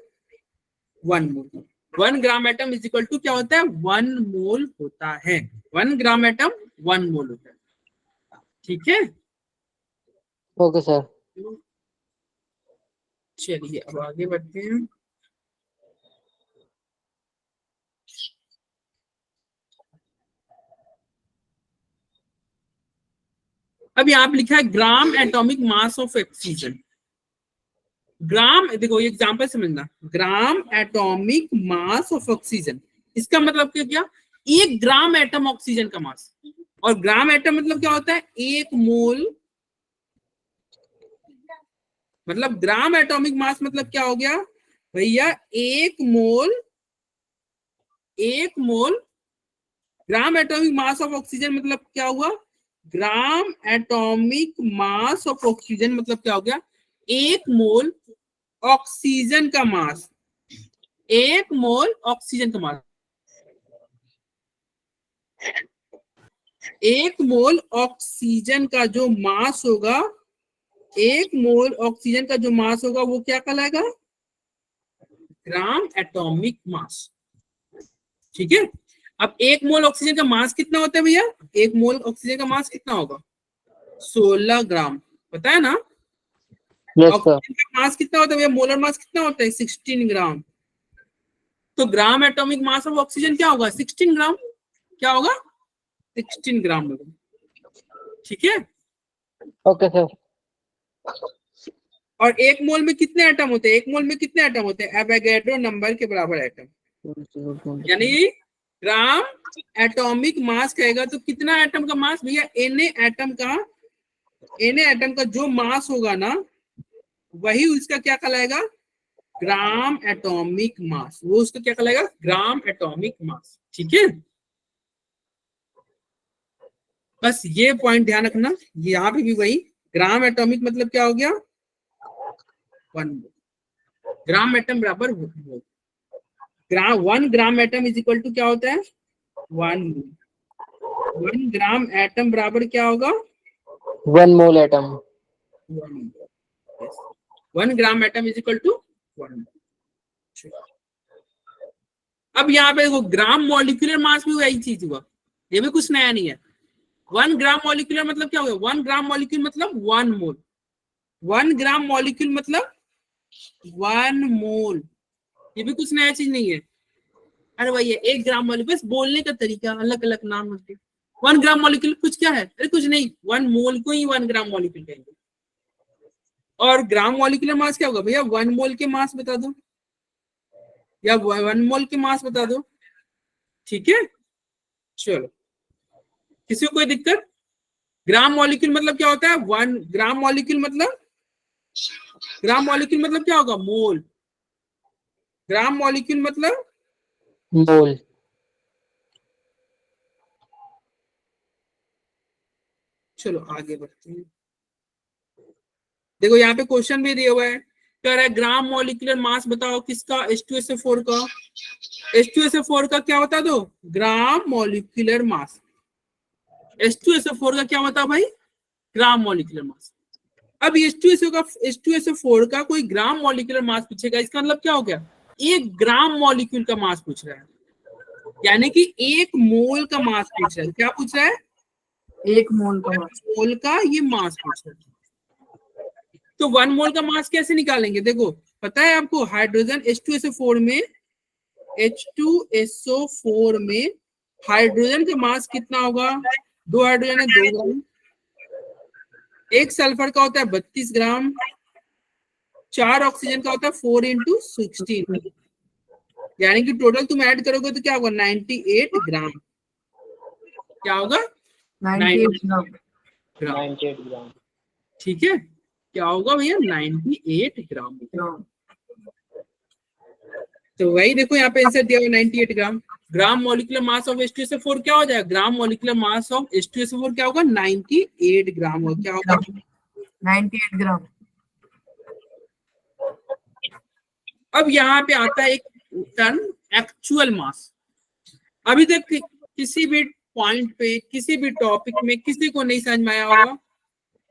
1 mole. 1 gram atom is equal to क्या होता है, 1 मोल होता है। 1 ग्राम एटम 1 मोल होता है, ठीक है। Okay sir. चलिए अब आगे बढ़ते हैं। अब यहाँ पे लिखा है gram atomic mass of oxygen. Gram, देखो ये एग्जांपल समझना, gram atomic mass of oxygen, इसका मतलब क्या, 1 ग्राम एटम ऑक्सीजन का मास। और ग्राम एटम मतलब क्या होता है, 1 मोल। मतलब ग्राम एटॉमिक मास मतलब क्या हो गया भैया, 1 mole. 1 mole gram atomic mass of oxygen मतलब क्या हुआ, gram atomic mass of oxygen मतलब क्या हो गया, 1 मोल ऑक्सीजन का मास। 1 मोल ऑक्सीजन का मास, 1 मोल ऑक्सीजन का जो मास होगा, 1 मोल ऑक्सीजन का जो मास होगा वो क्या कहलाएगा, ग्राम एटॉमिक मास, ठीक है। अब 1 मोल ऑक्सीजन का मास कितना होता है भैया, 1 मोल ऑक्सीजन का मास कितना होगा, 16 ग्राम, पता है ना। ऑक्सीजन का मास कितना होता है भैया, मोलर मास कितना होता है, 16 ग्राम। तो ग्राम एटॉमिक मास ऑफ ऑक्सीजन क्या होगा, 16 ग्राम। क्या होगा, 16 ग्राम होगा। ठीक है, ओके सर। और एक मोल में कितने एटम होते हैं? एक मोल में कितने एटम होते हैं? एवोगैड्रो नंबर के बराबर एटम, यानी ग्राम एटॉमिक मास कहेगा तो कितना एटम का मास भैया? एन एटम का जो मास होगा ना वही उसका क्या कहलाएगा? ग्राम एटॉमिक मास। वो उसका क्या कहलाएगा? ग्राम एटॉमिक मास। ठीक है, बस ये पॉइंट ध्यान रखना। यहाँ पे भी वही ग्राम एटॉमिक मतलब क्या हो गया? 1 मोल। ग्राम एटम बराबर mole. Gram 1 gram atom is equal to क्या होता है? 1 मोल। 1 ग्राम एटम बराबर क्या होगा? 1 mole atom. 1 gram atom is equal to 1 mole. अब यहाँ पे देखो ग्राम मॉलिक्यूलर मास भी वही चीज हुआ, ये भी कुछ नया नहीं है। 1 ग्राम मॉलिक्यूलर मतलब क्या हो गया? 1 ग्राम मॉलिक्यूल मतलब 1 मोल। 1 ग्राम मॉलिक्यूल मतलब 1 मोल, ये भी कुछ नया चीज नहीं है। अरे भैया 1 ग्राम मॉलिक्यूल, बस बोलने का तरीका अलग अलग नाम रखते। 1 ग्राम मॉलिक्यूल कुछ क्या है? अरे कुछ नहीं, 1 मोल को ही 1 ग्राम मॉलिक्यूल कहेंगे। और ग्राम मॉलिक्यूलर मास क्या होगा भैया? 1 मोल के मास बता दो, या 1 मोल के मास बता दो। ठीक है, चलो, किसी को कोई दिक्कत? ग्राम मॉलिक्यूल मतलब क्या होता है? 1 ग्राम मॉलिक्यूल मतलब क्या होगा? मोल। ग्राम मॉलिक्यूल मतलब मोल। चलो आगे बढ़ते हैं। देखो यहाँ पे क्वेश्चन भी दिया हुआ है, कह रहा है ग्राम मॉलिक्यूलर मास बताओ किसका? H2SO4 का। H2SO4 का क्या बता दो? Gram molecular mass. H2SO4 का क्या बताओ भाई? Gram molecular mass. अब H2SO4 का कोई ग्राम मॉलिक्यूलर मास पूछेगा, इसका मतलब क्या हो गया? 1 ग्राम मॉलिक्यूल का मास पूछ रहा है, यानी कि 1 मोल का मास पूछ रहा है। क्या पूछ रहा है? 1 मोल का मास। मोल का ये मास पूछ रहा है। तो 1 मोल का मास कैसे निकालेंगे? देखो पता है आपको, हाइड्रोजन H2SO4 में हाइड्रोजन का मास कितना होगा? 2 हाइड्रोजन है 2 ग्राम। 1 सल्फर का होता है 32 ग्राम। 4 ऑक्सीजन का होता है 4 × 16, यानी कि टोटल तुम ऐड करोगे तो क्या होगा? 98 ग्राम। क्या होगा? 98 ग्राम। 98 ग्राम। ठीक है, क्या होगा भैया? 98 ग्राम। तो वही देखो यहाँ पे आंसर दिया हुआ 98 ग्राम। Gram molecular mass of H2SO4 क्या हो जाएगा? Gram molecular mass of H2SO4 क्या होगा? 98 ग्राम होगा। क्या होगा? 98 ग्राम। अब यहाँ पे आता है एक टर्म एक्चुअल मास। अभी तक किसी भी पॉइंट पे, किसी भी टॉपिक में किसी को नहीं समझ में आया होगा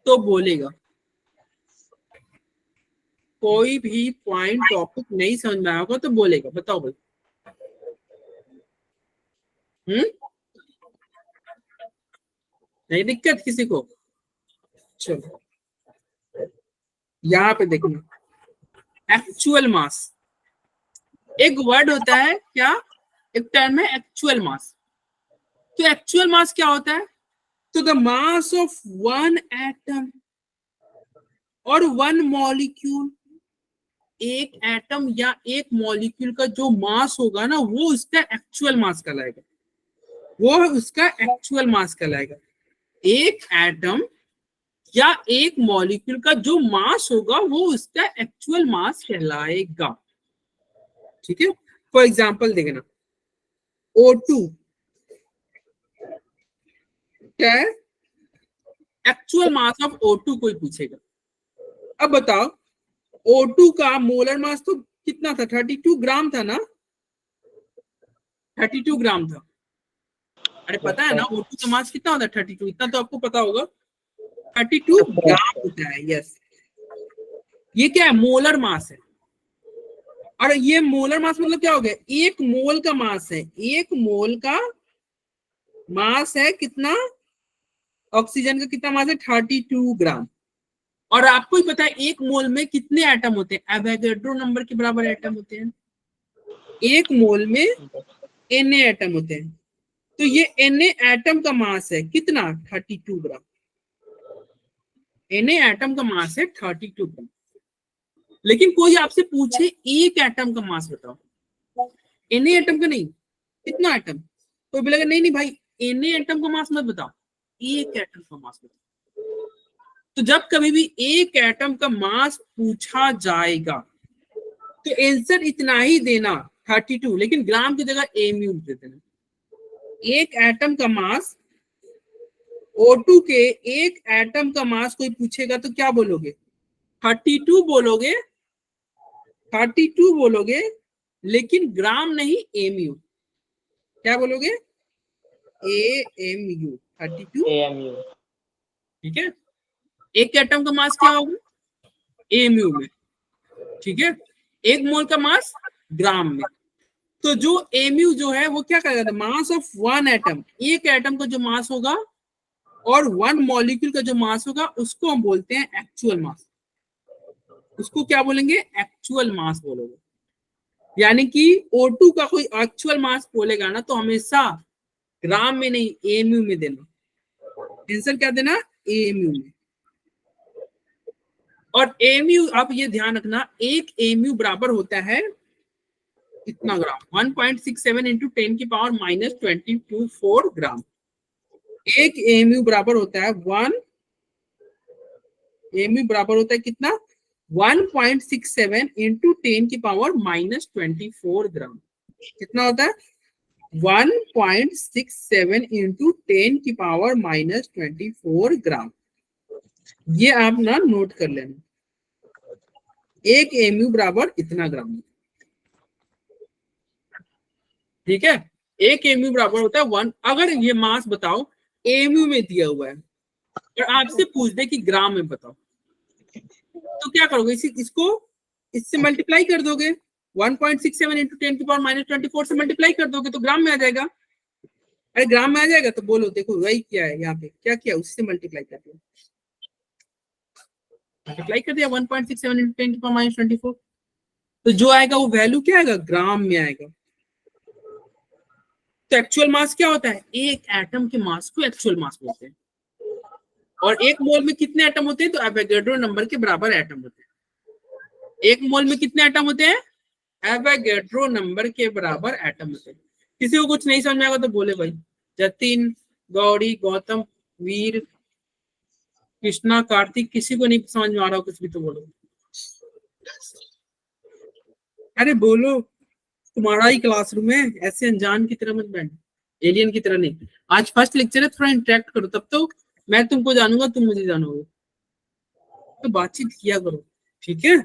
तो बोलेगा। कोई भी पॉइंट टॉपिक नहीं समझ में आया होगा तो बोलेगा। बताओ भाई। नहीं दिक्कत किसी को? चलो यहाँ पे देखना, एक्चुअल मास एक वर्ड होता है क्या? एक टर्म है एक्चुअल मास। तो एक्चुअल मास क्या होता है? तो द मास ऑफ 1 एटम और 1 मॉलिक्यूल, एक एटम या एक मॉलिक्यूल का जो मास होगा ना वो उसका एक्चुअल मास कहलाएगा। वो उसका एक्चुअल मास कहलाएगा। एक एटम या एक मॉलिक्यूल का जो मास होगा वो उसका एक्चुअल मास कहलाएगा। ठीक है, फॉर एग्जांपल देखना, O2 क्या है? एक्चुअल मास ऑफ O2 कोई पूछेगा। अब बताओ O2 का मोलर मास तो कितना था? 32 ग्राम था ना? 32 ग्राम था। अरे पता है ना O2 का मास कितना होता है? 32। इतना तो आपको पता होगा, 32 ग्राम होता है। यस, ये क्या है? मोलर मास है। और ये मोलर मास मतलब क्या हो गया? 1 मोल का मास है। 1 मोल का मास है कितना? ऑक्सीजन का कितना मास है? 32 ग्राम। और आपको ही पता है 1 मोल में कितने एटम होते हैं? एवोगैड्रो नंबर के बराबर एटम होते हैं। 1 मोल में n एटम होते हैं। तो ये Na एटम का मास है कितना 32 ग्राम। Na एटम का मास है 32 ग्राम। लेकिन कोई आपसे पूछे एक एटम का मास बताओ, Na एटम का नहीं, कितना एटम, कोई बोलेगा नहीं नहीं भाई Na एटम का मास मत बताओ, एक एटम का मास बताओ। तो जब कभी भी एक एटम का मास पूछा जाएगा तो आंसर इतना ही देना 32, लेकिन ग्राम की जगह mu दे देना। एक एटम का मास O2 के एक एटम का मास कोई पूछेगा तो क्या बोलोगे 32 बोलोगे, 32 बोलोगे, लेकिन ग्राम नहीं mu। क्या बोलोगे AMU 32 AMU। ठीक है। एक एटम का मास क्या होगा AMU में, ठीक है। एक मोल का मास ग्राम में। तो जो mu जो है वो क्या करेगा मास ऑफ वन एटम, एक एटम का जो मास होगा और वन मॉलिक्यूल का जो मास होगा उसको हम बोलते हैं एक्चुअल मास। उसको क्या बोलेंगे एक्चुअल मास बोलोगे। यानी कि O2 का कोई एक्चुअल मास बोलेगा ना तो हमेशा ग्राम में नहीं AMU में देना। आंसर क्या देना AMU में। और AMU आप ये ध्यान रखना, एक AMU बराबर होता है इतना ग्राम 1.67 इंटू 10 की पावर -24 ग्राम। एक AMU बराबर होता है AMU बराबर होता है कितना 1.67 इंटू 10 की पावर -24 ग्राम। कितना होता है 1.67 इंटू 10 की पावर -24 ग्राम। ये आप ना नोट कर लेना, एक AMU बराबर इतना ग्राम, ठीक है। एक AMU बराबर होता है 1। अगर ये मास बताओ AMU में दिया हुआ है और आपसे पूछ दे कि ग्राम में बताओ तो क्या करोगे इसको इससे मल्टीप्लाई कर दोगे 1.67 इंटू 10 की पावर -24 से मल्टीप्लाई कर दोगे तो ग्राम में आ जाएगा। अरे ग्राम में आ जाएगा तो बोलो देखो वही क्या है, यहाँ पे क्या किया उससे मल्टीप्लाई कर दिया, मल्टीप्लाई कर दिया 1.67 इंटू 10 की पावर -24। तो जो आएगा वो वैल्यू क्या आएगा ग्राम में आएगा। तो एक्चुअल मास क्या होता है एक एटम के मास को एक्चुअल मास बोलते हैं। और एक मोल में कितने एटम होते हैं तो एवोगैड्रो नंबर के बराबर एटम होते हैं। एक मोल में कितने एटम होते हैं एवोगैड्रो नंबर के बराबर एटम होते हैं। किसी को कुछ नहीं समझ में आएगा तो बोले भाई जतिन गौरी गौतम वीर कृष्णा कार्तिक, किसी को नहीं समझ में आ रहा कुछ भी तो बोलो। अरे बोलो तुम्हारा ही क्लासरूम है, ऐसे अनजान की तरह मत बैठ, एलियन की तरह नहीं। आज फर्स्ट लेक्चर है, थोड़ा इंटरेक्ट करो तब तो मैं तुमको जानूंगा तुम मुझे जानोगे, तो बातचीत किया करो ठीक है।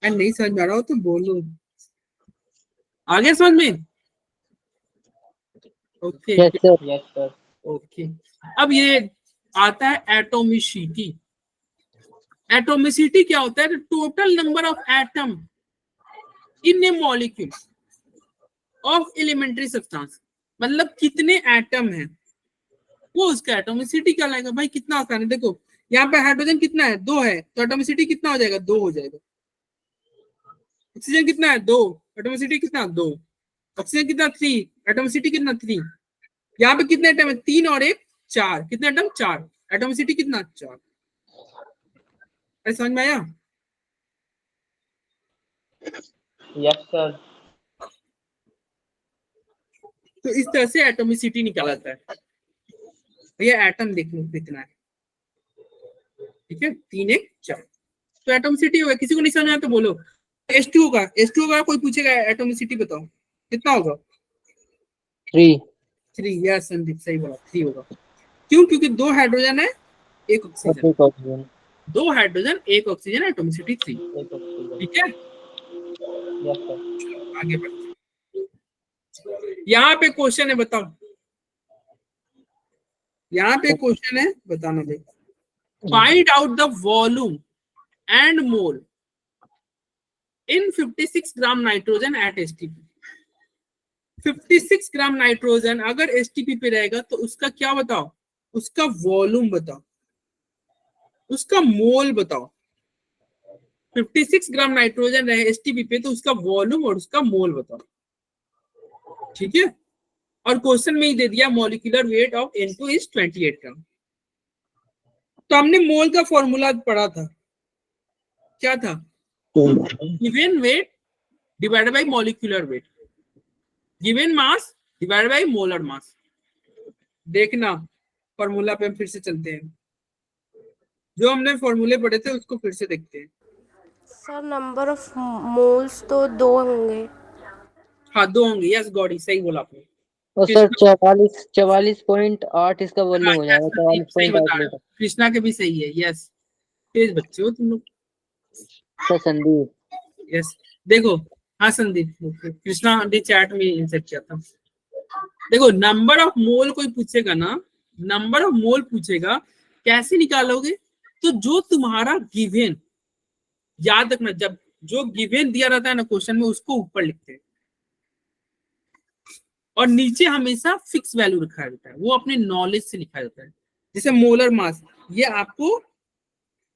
अगर नहीं समझ में आ रहा हो तो बोलो, आगे समझ में okay yes sir yes sir. Okay. अब ये आता है एटोमिसिटी। एटोमिसिटी क्या होता है total number of atom in a molecule of elementary substance, मतलब कितने एटम हैं वो उसका एटोमिसिटी क्या लाएगा। भाई कितना आसान है, देखो यहाँ पे हाइड्रोजन कितना है 2 है तो एटोमिसिटी कितना हो जाएगा 2 हो जाएगा। ऑक्सीजन कितना है 2, एटोमिसिटी कितना 2। ऑक्सीजन कितना 3, एटोमिसिटी कितना 3। यहाँ पे कितने एटम है 3 और 1 4, कितने एटम 4, एटोमिसिटी कितना 4। समझ में आया। Yes sir. तो इस तरह से एटोमिसिटी निकाला जाता है। भैया एटम देख लो कितना है, ठीक है 3 1 4 तो एटोमिसिटी होगा। किसी को नहीं समझ आया तो बोलो H2 होगा। H2 होगा, कोई पूछेगा एटोमिसिटी बताओ कितना होगा 3 यार संदीप सही बोला 3 होगा। क्यों, क्योंकि 2 हाइड्रोजन है 1 ऑक्सीजन, 2 हाइड्रोजन 1 ऑक्सीजन, एटोमिसिटी 3, ठीक है। Yes sir. आगे बढ़ते यहाँ पे क्वेश्चन है बताओ, यहाँ पे क्वेश्चन है बताना भाई। Find out the volume and mole in 56 gram nitrogen eight STP. 56 gram nitrogen अगर एसटीपी पे रहेगा तो उसका क्या बताओ, उसका वॉल्यूम बताओ, उसका मोल बताओ। 56 ग्राम नाइट्रोजन रहे एसटीपी पे तो उसका वॉल्यूम और उसका मोल बताओ। ठीक है, और क्वेश्चन में ही दे दिया molecular weight of N2 is 28 ग्राम। तो हमने मोल का फॉर्मूला पढ़ा था, क्या था? Given weight divided by molecular weight, given mass divided by molar मास। देखना फॉर्मूला पे हम फिर से चलते हैं, जो हमने फॉर्मूले पढ़े थे उसको फिर से देखते हैं। सर नंबर ऑफ मोल्स तो 2 होंगे। हाँ 2 होंगे, यस गॉडी सही बोला आपने। और सर 44.8 इसका वॉल्यूम हो जाएगा, सही 44.8 बता रहे हो, लीटर। कृष्णा के भी सही है, यस तेज बच्चे हो तुम लोग। सर संदीप, यस देखो, हाँ संदीप, कृष्णा ने चैट में इंसर्ट किया था। देखो नंबर ऑफ मोल कोई पूछेगा ना, नंबर ऑफ मोल पूछेगा, कैसे निकालोगे? तो जो तुम्हारा गिवन, याद रखना, जब जो गिवन दिया रहता है ना क्वेश्चन में, उसको ऊपर लिखते हैं और नीचे हमेशा फिक्स वैल्यू रखा रहता है, वो अपने नॉलेज से लिखा जाता है। जैसे मोलर मास, ये आपको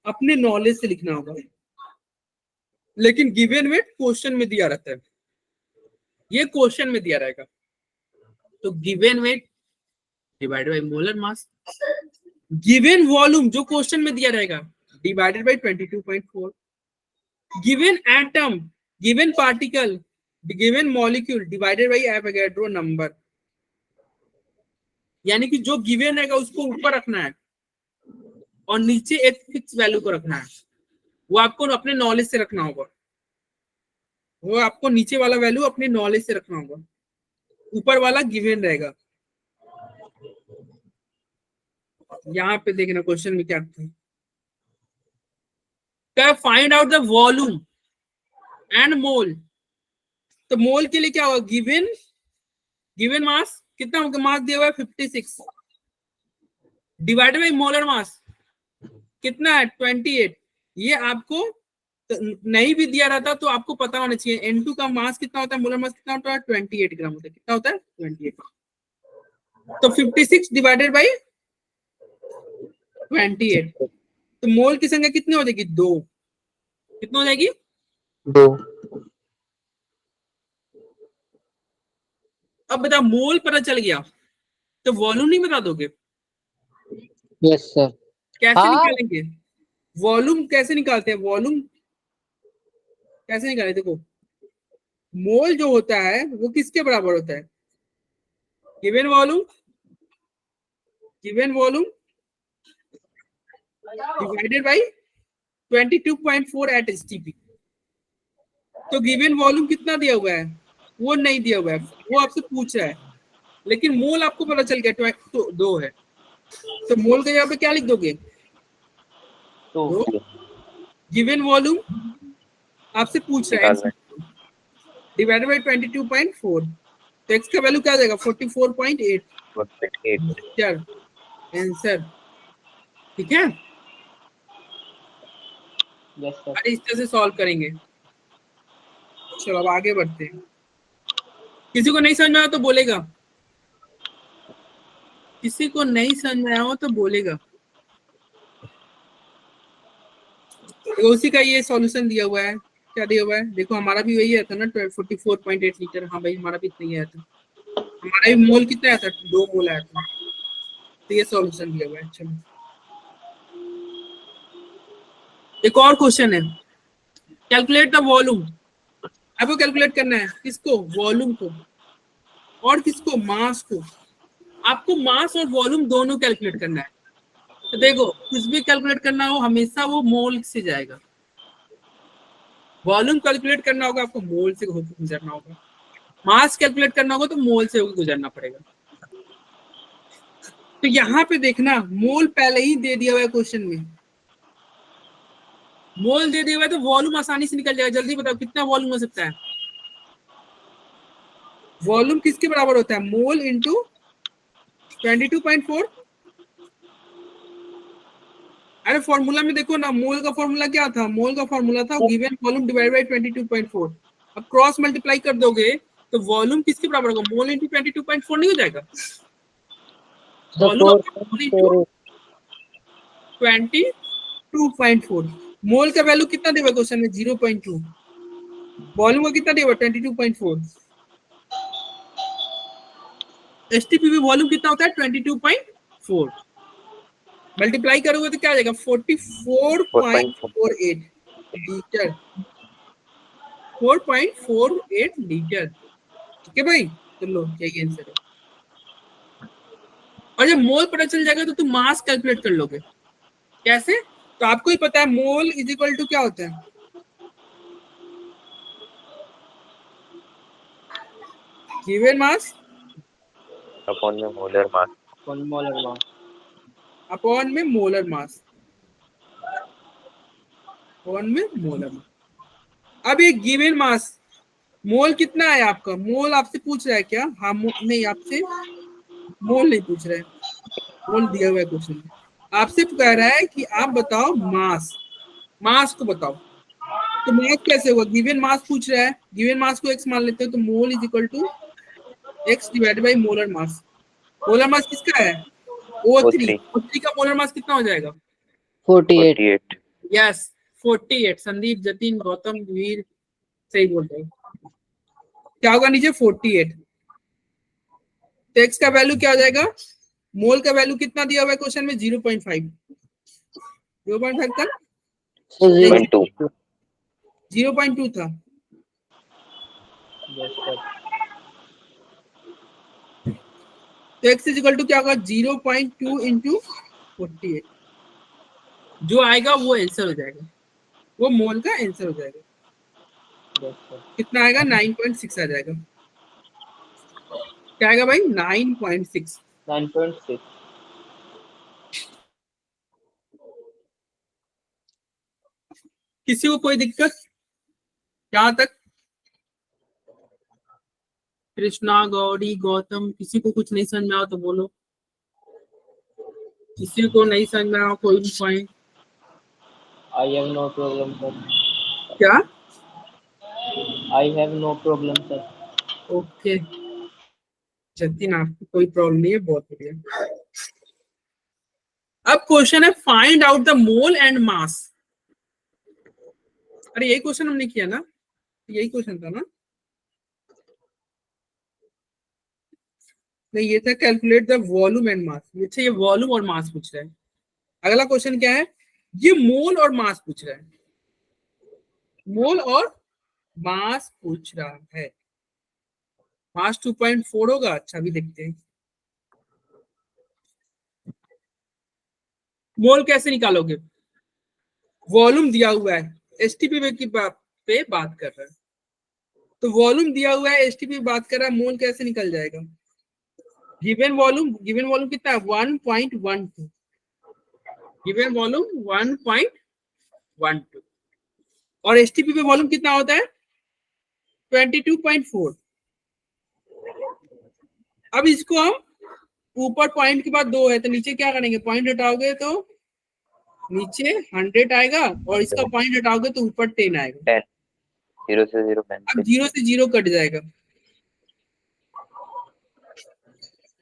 अपने नॉलेज से लिखना होगा, लेकिन गिवन वेट क्वेश्चन में दिया रहता है, ये क्वेश्चन में दिया रहेगा। तो given weight divided by molar mass, given volume जो क्वेश्चन में दिया रहेगा divided by 22.4, given atom, given particle, given molecule divided by Avogadro number. यानी कि जो गिवन रहेगा उसको ऊपर रखना है और नीचे एक फिक्स वैल्यू को रखना है, वो आपको अपने नॉलेज से रखना होगा, वो आपको नीचे वाला वैल्यू अपने नॉलेज से रखना होगा, ऊपर वाला गिवन रहेगा। यहाँ पे देखना क्वेश्चन में क्या था, find out the volume and मोल। तो मोल के लिए क्या होगा, गिवन, गिवन मास कितना होगा, मास दिया हुआ है 56 डिवाइडेड बाय मोलर मास कितना है 28। ये आपको नहीं भी दिया रहता तो आपको पता होना चाहिए N2 का मास कितना होता है, मोलर मास कितना होता है, 28 ग्राम होता है। कितना होता है, 28। तो 56 डिवाइडेड बाय 28, तो मोल की संख्या कितनी हो जाएगी, 2। कितना हो जाएगी, 2। अब बता, मोल पता चल गया तो वॉल्यूम नहीं बता दोगे? Yes sir. कैसे निकालेंगे वॉल्यूम, कैसे निकालते हैं वॉल्यूम, कैसे निकाले? देखो मोल जो होता है वो किसके बराबर होता है, given volume, given volume divided by 22.4 at STP। तो गिवन वॉल्यूम कितना दिया हुआ है, वो नहीं दिया हुआ है, वो आपसे पूछ रहा है, लेकिन मोल आपको पता चल गया तो 2 है। तो मोल के यहाँ पे क्या लिख दोगे, 2। गिवन वॉल्यूम आपसे पूछ रहा है डिवाइडेड बाय 22.4, तो x का वैल्यू क्या आ जाएगा, 44.8 आंसर। ठीक है, यस सर। अरे इस तरह से सॉल्व करेंगे। चलो अब आगे बढ़ते हैं। किसी को नहीं समझ में आया तो बोलेगा, किसी को नहीं समझ में आया हो तो बोलेगा। तो उसी का ये सॉल्यूशन दिया हुआ है, क्या दिया हुआ है, देखो हमारा भी वही आया था ना 44.8 लीटर। हाँ भाई हमारा भी इतना ही आया था, हमारा भी मोल कितना आया था, 2 मोल आया था। तो ये सॉल्यूशन दिया हुआ है। चलो एक और क्वेश्चन है, कैलकुलेट द वॉल्यूम। आपको कैलकुलेट करना है किसको, वॉल्यूम को, और किसको, मास को। आपको मास और वॉल्यूम दोनों कैलकुलेट करना है। तो देखो कुछ भी कैलकुलेट करना हो हमेशा वो मोल से जाएगा, वॉल्यूम कैलकुलेट करना होगा आपको मोल से होकर गुजरना होगा, मास कैलकुलेट करना होगा तो मोल से होकर गुजरना पड़ेगा। तो यहाँ पे देखना मोल पहले ही दे दिया हुआ है क्वेश्चन में, मोल दे दिया हुआ है तो वॉल्यूम आसानी से निकल जाएगा। जल्दी बताओ कितना वॉल्यूम हो सकता है, वॉल्यूम किसके बराबर होता है, मोल इंटू 22.4। अरे फॉर्मूला में देखो ना, मोल का फॉर्मूला क्या था, मोल का फॉर्मूला था गिवन वॉल्यूम डिवाइडेड बाय 22.4। अब क्रॉस मल्टीप्लाई कर दोगे तो वॉल्यूम किसके बराबर होगा, मोल इंटू 22.4 नहीं हो जाएगा, वॉल्यूम 22.4। मोल का वैल्यू कितना देगा क्वेश्चन में, 0.2। वॉल्यूम का कितना देगा, 22.4। एचटीपीवी वॉल्यूम कितना होता है 22.4, मल्टीप्लाई करोगे तो क्या आ जाएगा 44.48 लीटर, 4.48 लीटर। ठीक है भाई, चलो यही आंसर है। और जब मोल पता चल जाएगा तो तुम मास कैलकुलेट कर लोगे। कैसे? तो आपको ही पता है मोल इज इक्वल टू क्या होता है, गिवन मास अपॉन में मोलर मास। अपॉन में मोलर मास, अपॉन में मोलर मास। अब ये गिवन मास, मोल कितना है आपका, मोल आपसे पूछ रहा है क्या? हाँ नहीं, आपसे मोल नहीं पूछ रहा है, मोल दिया हुआ है क्वेश्चन में। आपसे कह रहा है कि आप बताओ मास, मास को बताओ। तो मास कैसे होगा, गिवन मास पूछ रहा है, गिवन मास को x मान लेते हैं, तो mole is equal to x divided by molar mass. Molar mass किसका है? O3। O3 का मोलर मास कितना हो जाएगा? 48। यस 48। संदीप, जतिन, गौतम, वीर सही बोल रहे हो। क्या होगा नीचे 48। तो x का वैल्यू क्या हो जाएगा? मोल का वैल्यू कितना दिया हुआ है क्वेश्चन में? 0.5। 0.5 था, 0.2 था। तो x इज इक्वल टू क्या होगा? 0.2 इंटू 48। जो आएगा वो आंसर हो जाएगा, वो मोल का आंसर हो जाएगा। कितना आएगा? 9.6 आ जाएगा। क्या आएगा भाई? 9.6। 9.6। किसी को कोई दिक्कत यहाँ तक? कृष्णा, गौरी, गौतम, किसी को कुछ नहीं समझ में आओ तो बोलो। किसी को नहीं समझ में आओ कोई भी point? I have no problem, sir. क्या? I have no problem, sir. Okay Jatin, आपको कोई प्रॉब्लम नहीं है, बहुत बढ़िया। अब क्वेश्चन है find out the mole and mass. अरे यही क्वेश्चन हमने किया ना, यही क्वेश्चन था ना? नहीं, ये था calculate the volume and mass. अच्छा, ये वॉल्यूम और मास पूछ रहा है। अगला क्वेश्चन क्या है? ये मोल और मास पूछ रहा है, मोल और मास पूछ रहा है। मास 2.4 होगा। अच्छा अभी देखते हैं मोल कैसे निकालोगे। वॉल्यूम दिया हुआ है, एसटीपी की पे बात कर रहा है, तो वॉल्यूम दिया हुआ है, एसटीपी बात कर रहा है, मोल कैसे निकल जाएगा? गिवन वॉल्यूम कितना है? 1.12। गिवन वॉल्यूम 1.12 और एसटीपी पे वॉल्यूम कितना होता है? 22.4। अब इसको हम ऊपर पॉइंट के बाद 2 है तो नीचे क्या करेंगे? पॉइंट हटाओगे तो नीचे 100 आएगा और इसका पॉइंट हटाओगे तो ऊपर 10 आएगा। 0 से 0 अब 0 से 0 कट जाएगा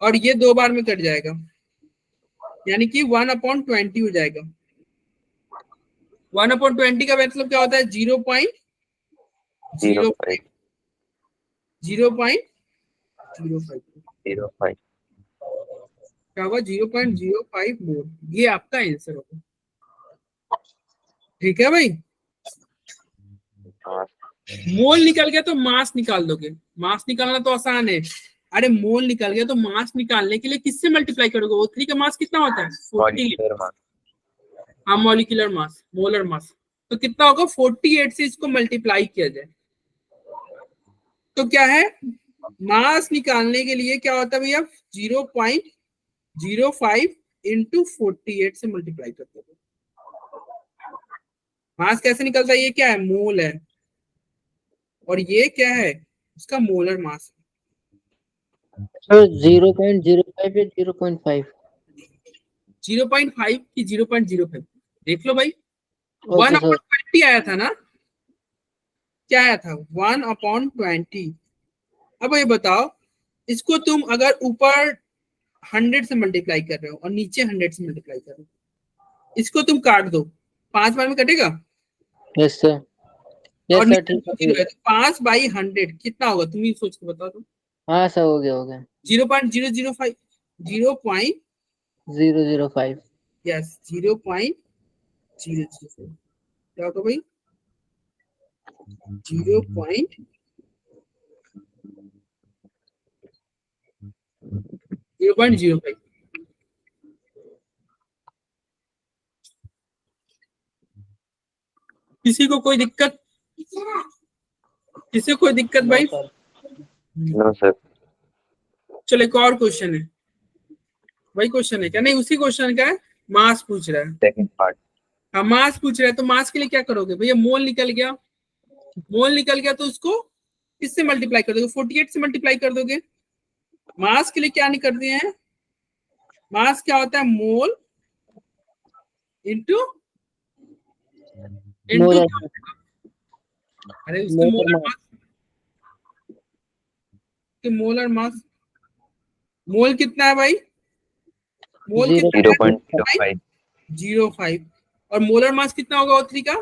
और ये 2 बार में कट जाएगा, यानी कि 1/20 हो जाएगा। 1/20 का मतलब क्या होता है? 0.05। 0.05 क्या होगा? 0.05 मोल। ये आपका आंसर होगा। ठीक है भाई, मोल निकल गया तो मास निकाल दोगे। मास निकालना तो आसान है। अरे मोल निकल गया तो मास निकालने के लिए किससे मल्टीप्लाई करोगे? O3 का मास कितना होता है? 40। हाँ, मॉलिक्यूलर मास, मोलर मास। तो कितना होगा? 48 से इसको मल्टीप्लाई किया जाए तो क्या है? मास निकालने के लिए क्या होता है भैया? 0.05 इंटू 48 से मल्टीप्लाई करते हो। मास कैसे निकलता है? ये क्या है? मोल है, और ये क्या है? उसका मोलर मास। सर 0.05 या 0.5? 0.5 की 0.05 देख लो भाई। Okay sir. 1/20 आया था ना? क्या आया था? 1/20। अब ये बताओ, इसको तुम अगर ऊपर 100 से मल्टीप्लाई कर रहे हो और नीचे 100 से मल्टीप्लाई कर रहे हो, इसको तुम काट दो, 5 बार में कटेगा यस सर, और यस सर, नीचे ठीक है। 0 है तो 5/100 कितना होगा? तुम ही सोच के बताओ। तुम हाँ सर हो गया 0.005 0.005 यस 0.005 क्या होगा भाई 0.05 किसी को कोई दिक्कत भाई नो सर। चलो एक और क्वेश्चन है वही क्वेश्चन है क्या नहीं उसी क्वेश्चन का है मास पूछ रहा है सेकंड पार्ट। हाँ मास पूछ रहा है तो मास के लिए क्या करोगे भैया मोल निकल गया तो उसको किससे मल्टीप्लाई कर दोगे 48 से मल्टीप्लाई कर दोगे मास के लिए क्या नहीं करते हैं मास क्या होता है मोल इंटू मोलर अरे उसके मोलर मोलर मास मोल कितना है भाई मोल कितना है 0.05 0.05 और मोलर मास कितना होगा O3 का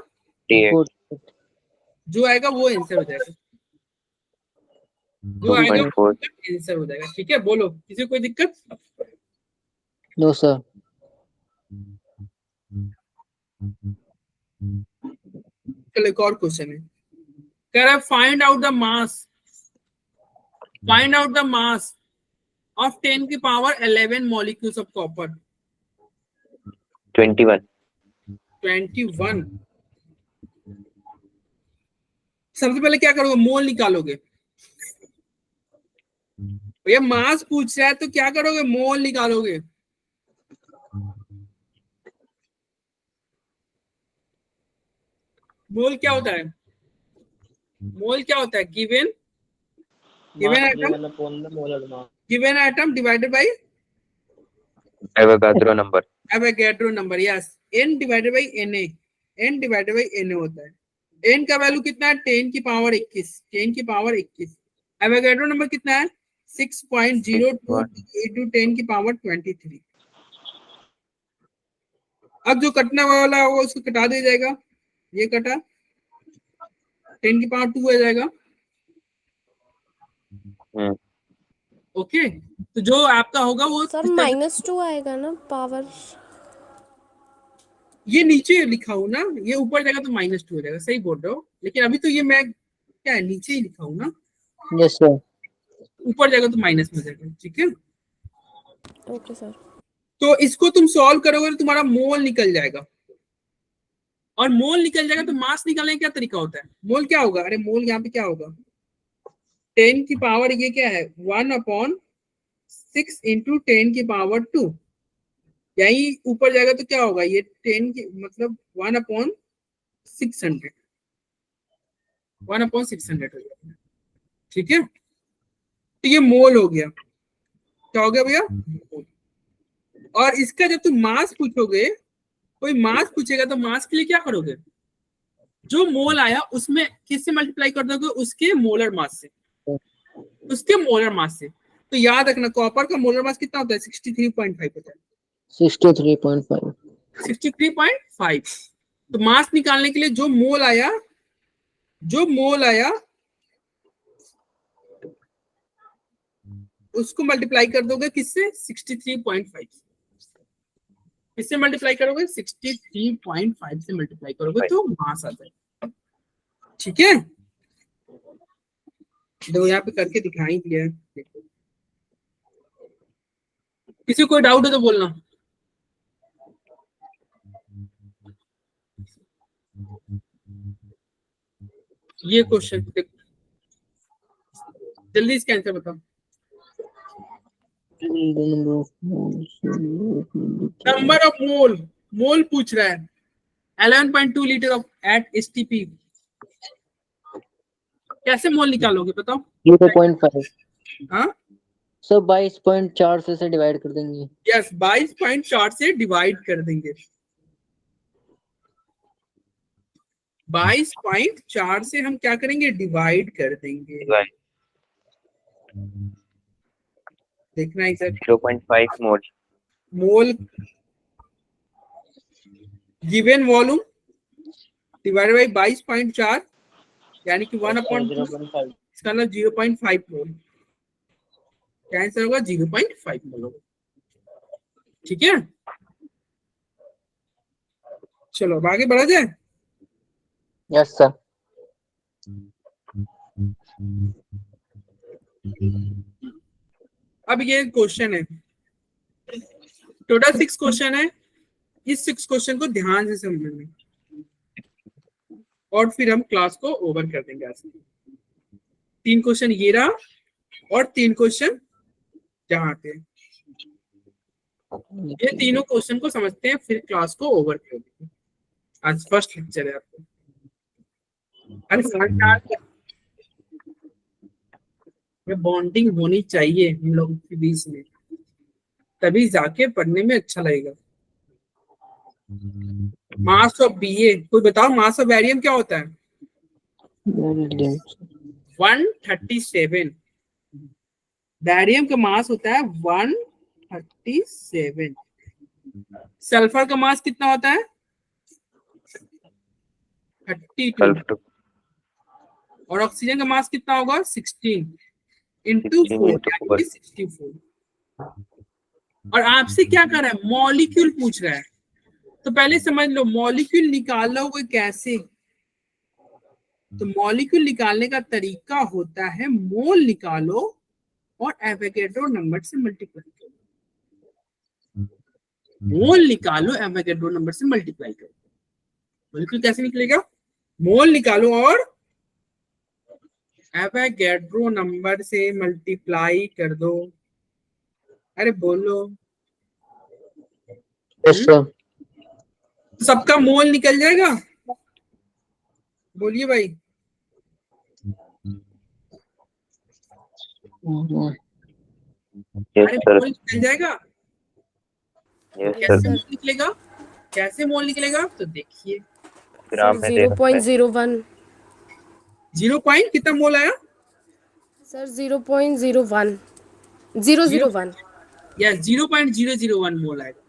38 जो आएगा वो आंसर हो जाएगा जो आएगा 2.4 वो आंसर हो जाएगा ठीक है बोलो किसी को कोई दिक्कत नो सर चलो एक और क्वेश्चन है कह रहा है find out the mass of 10 की पावर 11 मॉलिक्यूल्स ऑफ कॉपर 21 सबसे पहले क्या करोगे मोल निकालोगे भैया मास पूछ रहा है तो क्या करोगे मोल निकालोगे मोल क्या होता है given atom divided by Avogadro number Avogadro number yes n divided by na होता है n का वैल्यू कितना है 10 की पावर 21 एवोगाड्रो नंबर कितना है 6.02 into 10 की पावर 23 अब जो कटने वाला होगा उसको कटा दिया जाएगा ये कटा 10 की पावर 2 हो जाएगा ओके तो जो आपका होगा वो सर -2 आएगा ना पावर ये नीचे लिखा हूं ना ये ऊपर जाएगा तो -2 हो जाएगा सही बोल रहे हो लेकिन अभी तो ये मैं क्या है नीचे ही लिखा हूं ना यस सर ऊपर जाएगा तो माइनस में जाएगा ठीक है ओके सर तो इसको तुम सॉल्व करोगे तो तुम्हारा मोल निकल जाएगा और मोल निकल जाएगा तो मास निकालने का क्या तरीका होता है मोल क्या होगा अरे मोल यहाँ पे क्या होगा 10 की पावर ये क्या है 1/6 into 10 की पावर 2 यही ऊपर जाएगा तो क्या होगा ये 10 की मतलब 1/600 हो जाएगा ठीक है तो ये मोल हो गया क्या हो गया भैया और इसका जब तुम मास पूछोगे कोई मास पूछेगा तो मास के लिए क्या करोगे जो मोल आया उसमें किससे मल्टीप्लाई कर दोगे उसके मोलर मास से तो याद रखना कॉपर का मोलर मास कितना होता है 63.5 होता है 63.5 तो मास निकालने के लिए जो मोल आया उसको मल्टीप्लाई कर दोगे किससे 63.5 किससे मल्टीप्लाई करोगे 63.5 से मल्टीप्लाई करोगे तो मास आ जाएगा ठीक है देखो यहाँ पे करके दिखाई दिया है किसी को कोई डाउट है तो बोलना ये क्वेश्चन जल्दी इसका आंसर बताओ नंबर ऑफ मोल पूछ रहा है 11.2 लीटर ऑफ एट एसटीपी कैसे मोल निकालोगे बताओ 0.5 हाँ सर 22.4 से डिवाइड कर देंगे यस 22.4 से डिवाइड कर देंगे 22.4 से हम क्या करेंगे डिवाइड कर देंगे देखना है sir 0.5 mole given volume divided by 22.4 यानी कि 1/2 इसका मतलब 0.5 मोल क्या आंसर होगा 0.5 मोल होगा। ठीक है, चलो अब आगे बढ़ा जाए। Yes sir. अब ये क्वेश्चन है, टोटल 6 क्वेश्चन है। इस 6 क्वेश्चन को ध्यान से समझना और फिर हम क्लास को ओवर कर देंगे। ऐसे 3 क्वेश्चन ये रहा और 3 क्वेश्चन जहाँ पे, ये तीनों क्वेश्चन को समझते हैं फिर क्लास को ओवर कर देंगे। आज फर्स्ट लेक्चर है आपको। अरे बॉन्डिंग होनी चाहिए हम लोगों के बीच में, तभी जाके पढ़ने में अच्छा लगेगा। मास ऑफ बीए, कोई बताओ मास ऑफ बैरियम क्या होता है? 137। बैरियम का मास होता है 137। सल्फर का मास कितना होता है? 32। और ऑक्सीजन का मास कितना होगा? 16 इंटू 4 यानी 64। और आपसे क्या कर रहा है? मॉलिक्यूल पूछ रहा है। तो पहले समझ लो मॉलिक्यूल निकालोगे कैसे। तो मॉलिक्यूल निकालने का तरीका होता है मोल निकालो और एवोगैड्रो नंबर से मल्टीप्लाई करो। मोल निकालो, एवोगैड्रो नंबर से मल्टीप्लाई करो। मॉलिक्यूल कैसे निकलेगा? मोल निकालो और एवोगैड्रो नंबर से मल्टीप्लाई कर दो। अरे बोलो। सबका मोल निकल जाएगा? बोलिए भाई। अरे मोल निकल जाएगा? कैसे मोल निकलेगा? कैसे मोल निकलेगा? तो देखिए 0.01 0 पॉइंट कितना मोल आया सर? 0.01 001 या 0.001 मोल आएगा।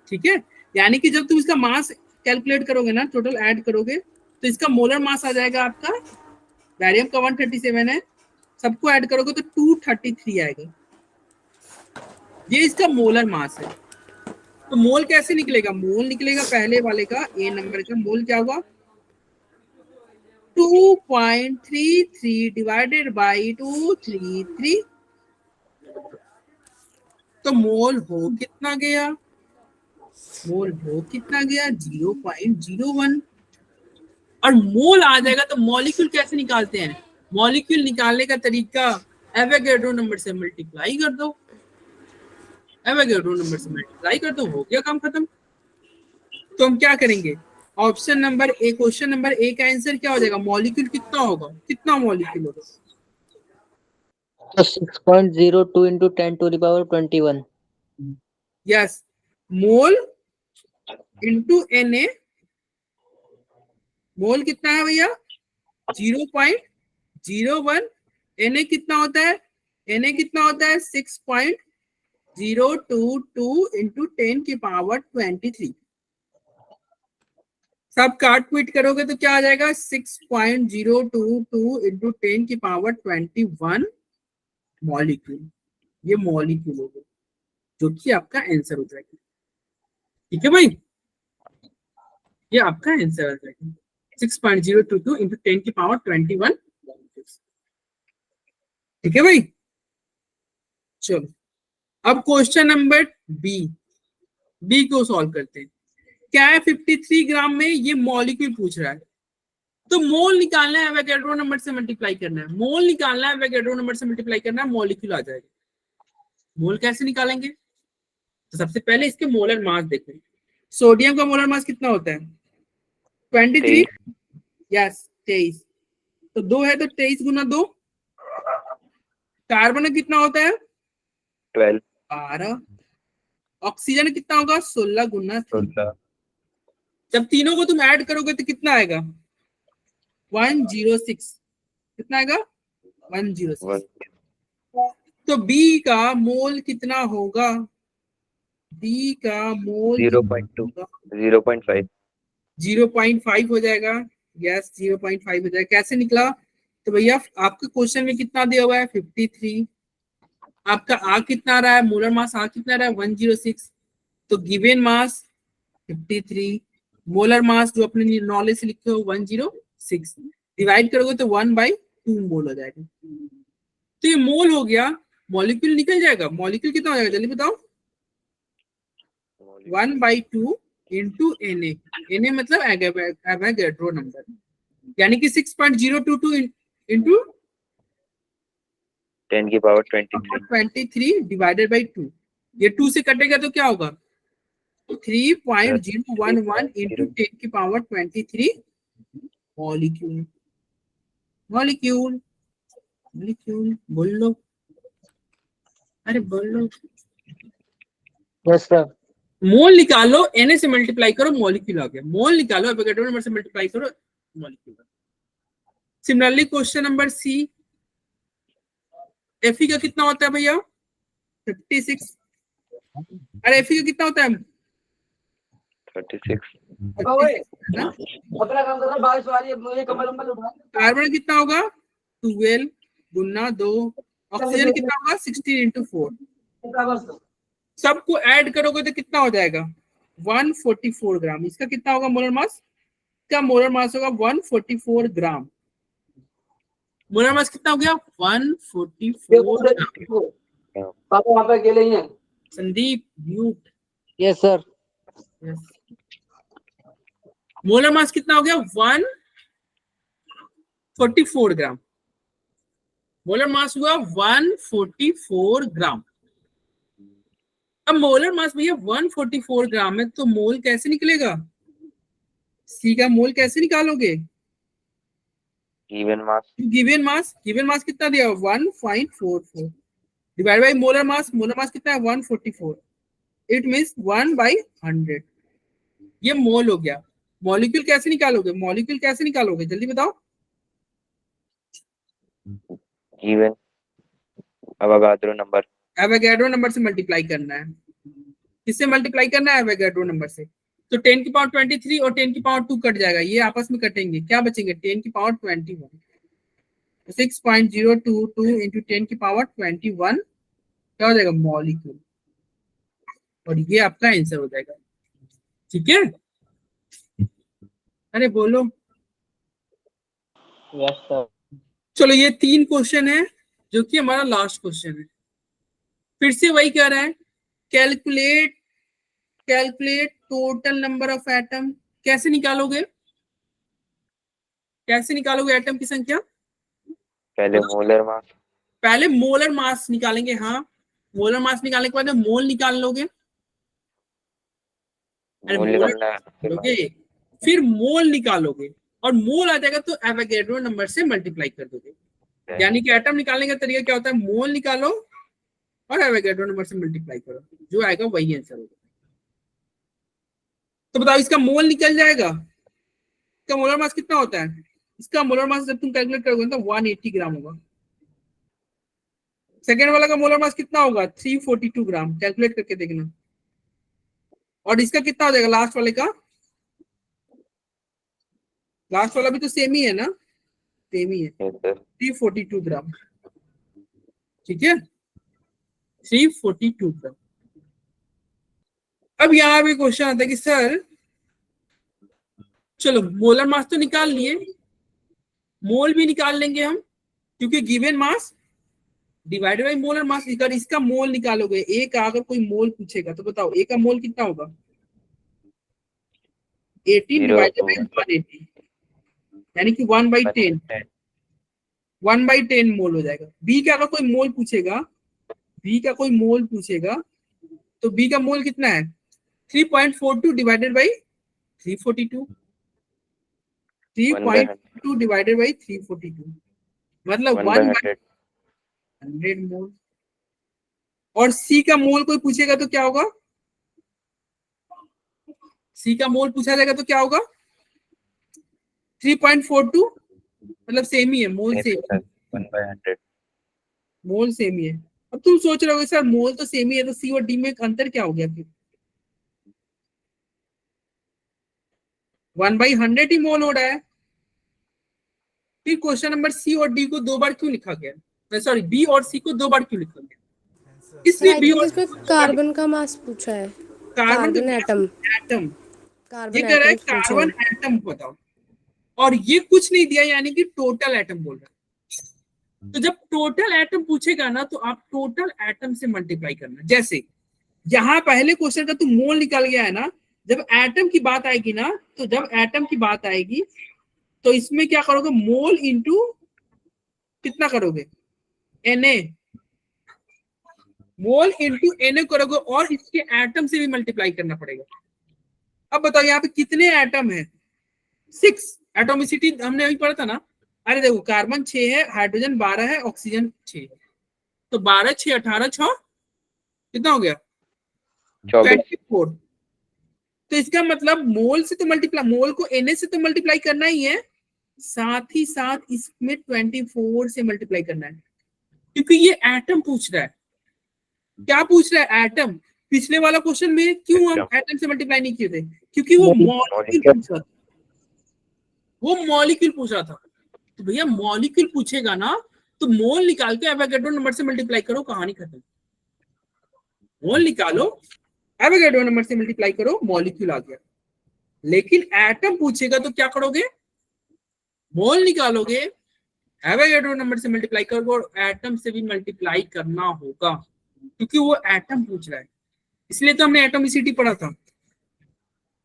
ठीक है, यानी कि जब तुम इसका मास कैलकुलेट करोगे ना, टोटल ऐड करोगे, तो इसका मोलर मास आ जाएगा आपका। बैरियम का 137 है, सबको ऐड करोगे तो 233 आएगा। ये इसका मोलर मास है। तो मोल कैसे निकलेगा? मोल निकलेगा पहले वाले का, ए नंबर का मोल क्या हुआ? 2.33 डिवाइडेड बाई 233। तो मोल हो कितना गया? मोल हो कितना गया? 0.01। और मोल आ जाएगा तो मॉलिक्यूल कैसे निकालते हैं? मॉलिक्यूल निकालने का तरीका एवोगैड्रो नंबर से मल्टीप्लाई कर दो। एवोगैड्रो नंबर से मल्टीप्लाई कर दो, हो गया काम खत्म। तो हम क्या करेंगे? Option number A, question number A का आंसर क्या हो जाएगा? मॉलिक्यूल कितना होगा? कितना मॉलिक्यूल होगा? तो 6.02 into 10 to the power 21। Yes, mole into Na। मोल कितना है भैया? 0.01। Na कितना होता है? Na कितना होता है? 6.022 इंटू 10 की पावर 23। सब काट पीट करोगे तो क्या आ जाएगा? 6.022 इंटू 10 की पावर 21 मॉलिक्यूल। ये मॉलिक्यूल होगा जो कि आपका आंसर हो जाएगा। ठीक है भाई, ये आपका आंसर आ जाएगा 6.022 इंटू 10 की पावर 21। ठीक है भाई, चलो अब क्वेश्चन नंबर बी को सॉल्व करते हैं। क्या है? 53 ग्राम में ये मॉलिक्यूल पूछ रहा है, तो मोल निकालना है, एवोगैड्रो नंबर से मल्टीप्लाई करना है। मोल निकालना है, एवोगैड्रो नंबर से मल्टीप्लाई करना है, मॉलिक्यूल आ जाएगा। मोल कैसे निकालेंगे? तो सबसे पहले इसके मोलर मास देखो। सोडियम का मोलर मास कितना होता है? 23। यस 23। तो 2 है तो 23 गुना 2। कार्बन का कितना होता है? 12। ऑक्सीजन कितना होगा? 16 गुना 3। जब तीनों को तुम ऐड करोगे तो कितना आएगा? 106। कितना आएगा? 106। तो बी का मोल कितना होगा? बी का मोल 0.5 0.5 हो जाएगा। यस 0.5 हो जाएगा। कैसे निकला? तो भैया आपके क्वेश्चन में कितना दिया हुआ है? 53। आपका आ कितना आ रहा है, मोलर मास आ कितना आ रहा है 106, तो गिवन मास 53, मोलर मास जो अपने नॉलेज से लिखे हो 106, डिवाइड करोगे तो 1/2 मोल हो जाएगा। तो ये मोल हो गया, मॉलिक्यूल निकल जाएगा, मॉलिक्यूल कितना हो जाएगा जल्दी बताओ, 1/2 इंटू Na, Na मतलब एवोगाड्रो नंबर, यानी कि 6.022 इंटू 10 की पावर 23 23 डिवाइडेड बाई 2, ये 2 से कटेगा तो क्या होगा 3.011 इंटू 10 की पावर 23 मॉलिक्यूल। मॉलिक्यूल मॉलिक्यूल बोल लो, अरे बोल लो। Yes sir. मोल निकालो, Na से मल्टीप्लाई करो मॉलिक्यूल आ गया, मोल निकालो एवोगाड्रो नंबर से मल्टीप्लाई करो molecule. Similarly question number c, Fe का कितना होता है भैया 56, अरे Fe का कितना होता है 36 ना? कार्बन कितना होगा 12 गुना 2, ऑक्सीजन कितना होगा 16 इंटू 4, सबको ऐड करोगे तो कितना हो जाएगा 144 ग्राम। इसका कितना होगा मोलर मास, इसका मोलर मास होगा 144 ग्राम। मोलर मास कितना हो गया 144 ग्राम। पापा वहाँ पे अकेले ही हैं। Sandeep mute. Yes sir. Molar mass कितना हो गया 144 ग्राम, मोलर मास हुआ 144 ग्राम। अब मोलर मास भैया 144 ग्राम है, तो मोल कैसे निकलेगा, सी का मोल कैसे निकालोगे, गिवन मास गिवन मास कितना दिया 1.44 डिवाइड बाय मोलर मास कितना है 144, इट मींस 1/100, ये मोल हो गया। मॉलिक्यूल कैसे निकालोगे जल्दी बताओ, गिवन एवोगाड्रो नंबर से मल्टीप्लाई करना है, किससे मल्टीप्लाई करना है एवोगाड्रो नंबर से, तो 10 की पावर 23 और 10 की पावर 2 कट जाएगा, ये आपस में कटेंगे, क्या बचेंगे 10 की पावर 21, 6.022 इंटू 10 की पावर 21 क्या हो जाएगा मॉलिक्यूल, और ये आपका आंसर हो जाएगा। ठीक है, अरे बोलो। Yes sir. चलो ये 3 क्वेश्चन है जो कि हमारा लास्ट क्वेश्चन है। फिर से वही कह रहा है, calculate total number of atom, कैसे निकालोगे एटम की संख्या, पहले मोलर मास निकालेंगे। हाँ, मोलर मास निकालने के बाद मोल निकाल लोगे, फिर मोल निकालोगे और मोल आ जाएगा तो एवोगाड्रो नंबर से मल्टीप्लाई कर दोगे, यानी कि एटम निकालने का तरीका क्या होता है, मोल निकालो और एवोगाड्रो नंबर से मल्टीप्लाई करो, जो आएगा वही आंसर होगा। तो बताओ इसका मोल निकल जाएगा, इसका मोलर मास कितना होता है, इसका मोलर मास जब तुम कैलकुलेट करोगे तो 180 ग्राम होगा। सेकेंड वाला का मोलर मास कितना होगा 342 ग्राम, कैलकुलेट करके देखना। और इसका कितना हो जाएगा लास्ट वाले का, लास्ट वाला भी तो सेम ही है ना, सेम ही है 342 ग्राम। ठीक है 342 ग्राम। अब यहाँ पे क्वेश्चन आता है कि सर चलो मोलर मास तो निकाल लिए, मोल भी निकाल लेंगे हम, क्योंकि given mass divided by molar मास, अगर इसका मोल निकालोगे, ए का अगर कोई मोल पूछेगा तो बताओ ए का मोल कितना होगा 18 डिवाइडेड बाय 180, यानी कि 1/10 मोल हो जाएगा। बी का अगर कोई मोल पूछेगा, तो बी का मोल कितना है 3.42 डिवाइडेड बाई 342, 3.42 डिवाइडेड बाई 342 मतलब 1/100 मोल। और सी का मोल कोई पूछेगा तो क्या होगा, सी का मोल पूछा जाएगा तो क्या होगा 3.42, मतलब सेम ही है, मोल सेम, 1/100 मोल सेम ही है। अब तुम सोच रहे हो सर मोल तो सेम ही है, तो सी और डी में अंतर क्या हो गया फिर, 1/100 ही मोल हो रहा है। फिर क्वेश्चन नंबर सी और डी को 2 बार क्यों लिखा गया, सॉरी बी और सी को 2 बार क्यों लिखा गया, इसलिए आई बी थिंक और इसमें कार्बन का मास पूछा है। Carbon atom. एटम ये कार्बन कह रहा है एटम्स पूछे कार्बन हैं। एटम बताओ, और ये कुछ नहीं दिया, यानी कि टोटल एटम बोल रहा है। तो जब टोटल एटम पूछेगा ना, तो आप टोटल एटम से मल्टीप्लाई करना। जैसे यहाँ पहले क्वेश्चन का तो मोल निकल गया है ना, जब एटम की बात आएगी ना, तो जब एटम की बात आएगी तो इसमें क्या करोगे, मोल इंटू कितना करोगे, Na, मोल इंटू Na करोगे, और इसके एटम से भी मल्टीप्लाई करना पड़ेगा। अब बताओ यहाँ पे कितने एटम है, 6। एटोमिसिटी हमने अभी पढ़ा था ना। अरे देखो, कार्बन 6 है, हाइड्रोजन 12 है, ऑक्सीजन 6 है, तो 12 6 18 6 कितना हो गया, 24। तो इसका मतलब मोल से तो मल्टीप्लाई, मोल को Na से तो मल्टीप्लाई करना ही है, साथ ही साथ इसमें 24 से मल्टीप्लाई करना है, क्योंकि ये एटम पूछ रहा है। क्या पूछ रहा है, एटम। पिछले वाला क्वेश्चन में क्यों हम एटम से मल्टीप्लाई नहीं किए थे, क्योंकि वो मॉलिक्यूल पूछ रहा था, वो मॉलिक्यूल पूछ रहा था। तो भैया मॉलिक्यूल पूछेगा ना, तो मोल निकाल के एवोगैड्रो नंबर से मल्टीप्लाई करो, कहानी खत्म। मोल निकालो, एवोगैड्रो नंबर से मल्टीप्लाई करो, मॉलिक्यूल आ गया। लेकिन एटम पूछेगा तो क्या करोगे, मोल निकालोगे, एवोगैड्रो नंबर से मल्टीप्लाई करोगे, और एटम से भी मल्टीप्लाई करना होगा, क्योंकि वो एटम पूछ रहा है। इसलिए तो हमने एटोमिसिटी पढ़ा था,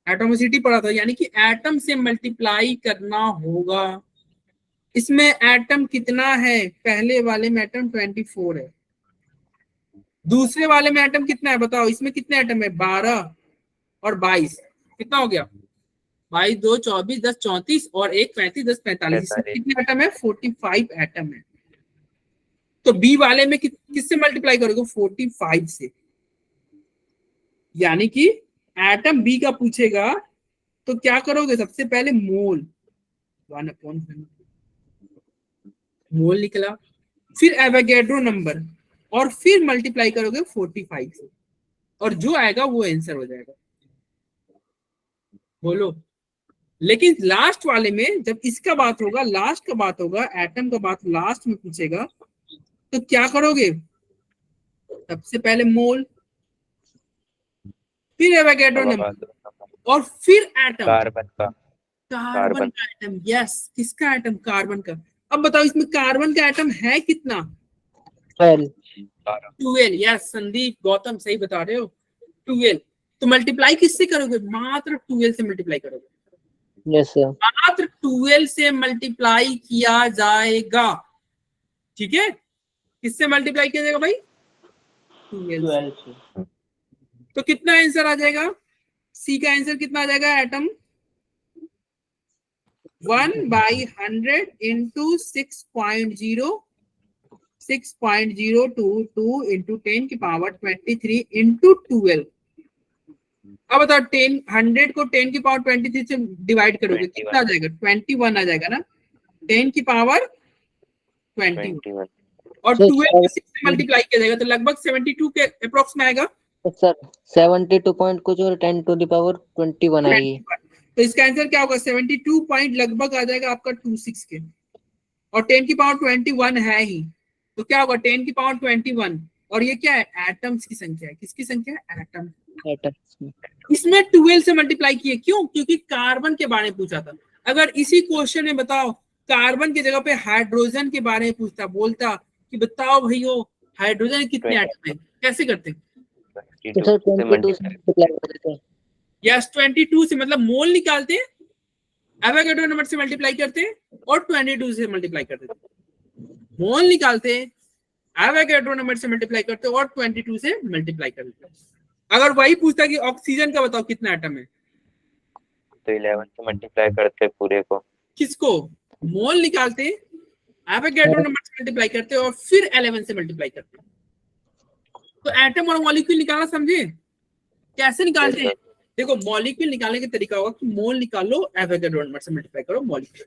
एटोमिसिटी पढ़ा था, यानी कि एटम से मल्टीप्लाई करना होगा। इसमें एटम कितना है, पहले वाले में एटम 24 है, दूसरे वाले में एटम कितना है बताओ, इसमें कितने एटम है, 12 और 22, कितना हो गया, 22 2 24 10 34 और 1 35 10 45, इसमें कितने एटम है, 45 एटम है। तो बी वाले में किससे मल्टीप्लाई करोगे, 45 से। यानी कि एटम बी का पूछेगा तो क्या करोगे, सबसे पहले मोल 1/100 मोल निकला, फिर एवोगैड्रो नंबर, और फिर मल्टीप्लाई करोगे 45 से, और जो आएगा वो आंसर हो जाएगा। बोलो। लेकिन लास्ट वाले में जब इसका बात होगा, लास्ट का बात होगा, एटम का बात लास्ट में पूछेगा, तो क्या करोगे, सबसे पहले मोल, फिर एवोगैड्रो नंबर, और फिर एटम, कार्बन का एटम। यस, किसका एटम, कार्बन का। अब बताओ इसमें कार्बन का एटम है कितना, 12। यस संदीप गौतम सही बता रहे हो, 12। तो मल्टीप्लाई किससे करोगे, मात्र 12 से मल्टीप्लाई करोगे। Yes sir. मात्र 12 से मल्टीप्लाई किया जाएगा, ठीक है। किससे मल्टीप्लाई किया जाएगा भाई, 12 से। तो कितना आंसर आ जाएगा, सी का आंसर कितना आ जाएगा, एटम 1/100 इंटू 6.022 इंटू 10 की पावर 23 इंटू 12। अब बताओ 100 को 10 की पावर 23 से डिवाइड करोगे, कितना आ जाएगा, 21 आ जाएगा ना, 10 की पावर 21, और 12 को 6 से मल्टीप्लाई किया जाएगा, तो लगभग 72 के अप्रोक्स में आएगा सर। 72 पॉइंट कुछ और 10 टू द पावर 21 आएगी। तो इसका आंसर क्या होगा, 72 पॉइंट लगभग आ जाएगा आपका 26 के, और 10 की पावर 21 है ही, तो क्या होगा 10 की पावर 21, और ये क्या है, एटम्स की संख्या है। किसकी संख्या है, एटम। इसमें 12 से मल्टीप्लाई किए, क्यों, क्योंकि कार्बन के बारे में पूछा था। अगर इसी क्वेश्चन में बताओ कार्बन की जगह पे हाइड्रोजन के बारे में पूछता, बोलता कि बताओ भैया हाइड्रोजन के कितने एटम है, कैसे करते, यस 22 से, मतलब मोल निकालते, एवोगैड्रो नंबर से मल्टीप्लाई करते, और 22 से मल्टीप्लाई करते। मोल निकालते, एवोगैड्रो नंबर से मल्टीप्लाई करते, और 22 से मल्टीप्लाई करते। अगर वही पूछता कि ऑक्सीजन का बताओ कितना एटम है, तो 11 से मल्टीप्लाई करते पूरे को, किसको, मोल निकालते, एवोगैड्रो नंबर से मल्टीप्लाई करते, और फिर 11 से मल्टीप्लाई करते। तो एटम और मॉलिक्यूल निकालना समझे, कैसे निकालते हैं। देखो मॉलिक्यूल निकालने का तरीका होगा कि मोल निकालो, एवोगैड्रो नंबर से मल्टीप्लाई करो, मॉलिक्यूल।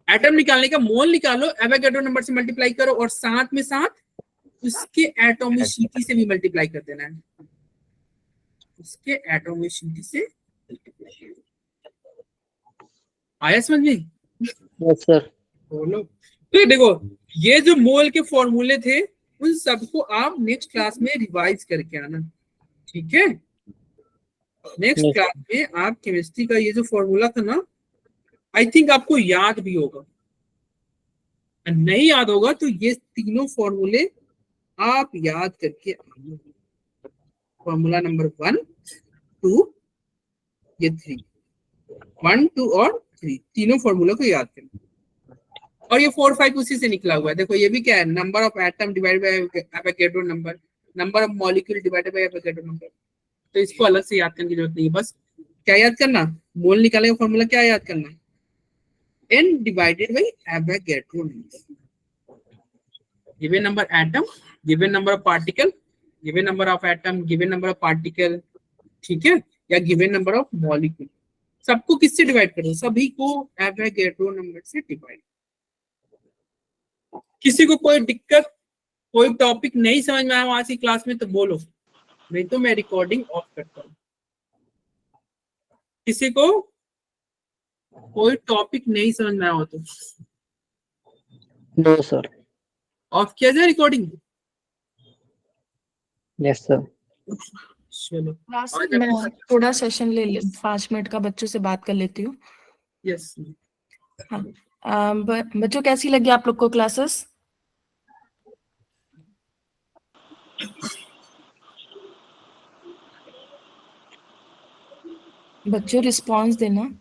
एटम निकालने का, मोल निकालो, एवोगैड्रो नंबर से मल्टीप्लाई करो, और साथ में साथ उसके एटोमिसिटी से भी मल्टीप्लाई कर देना है, उसके एटोमिसिटी से। आया समझ में, यस सर। बोलो। तो देखो ये जो मोल के फॉर्मूले थे, उन सबको आप नेक्स्ट क्लास में रिवाइज करके आना, ठीक है। Next Yes. क्लास में आप केमिस्ट्री का ये जो फॉर्मूला था ना, आई थिंक आपको याद भी होगा, नहीं याद होगा तो ये तीनों फॉर्मूले आप याद करके आइए। फॉर्मूला नंबर 1, 2, ये 3, 1, 2 और 3 तीनों फॉर्मूला को याद करें। और ये 4, 5 उसी से निकला हुआ है। देखो ये भी क्या है, number of atom divided by Avogadro number, number of molecule divided by Avogadro number. तो इसको अलग से याद करने की जरूरत नहीं है, बस क्या याद करना, मोल निकालने का फॉर्मूला क्या याद करना, n divided by Avogadro number. Given number atom, given number of particle, given number of atom, given number of particle, ठीक है, या given number of molecule, सबको किससे डिवाइड करो, सभी को एवोगैड्रो नंबर से डिवाइड। किसी को कोई दिक्कत, कोई टॉपिक नहीं समझ में आया आज की क्लास में तो बोलो, नहीं तो मैं रिकॉर्डिंग ऑफ करता हूँ। किसी को कोई टॉपिक नहीं समझ में आया हो तो No, sir. ऑफ किया जाए रिकॉर्डिंग। Yes, sir. चलो क्लास आज मैं अपन- थोड़ा सेशन ले 5 मिनट का बच्चों से बात कर लेती हूँ। यस हाँ, बच्चों कैसी लगी आप लोग को क्लासेस? बच्चों रिस्पांस देना।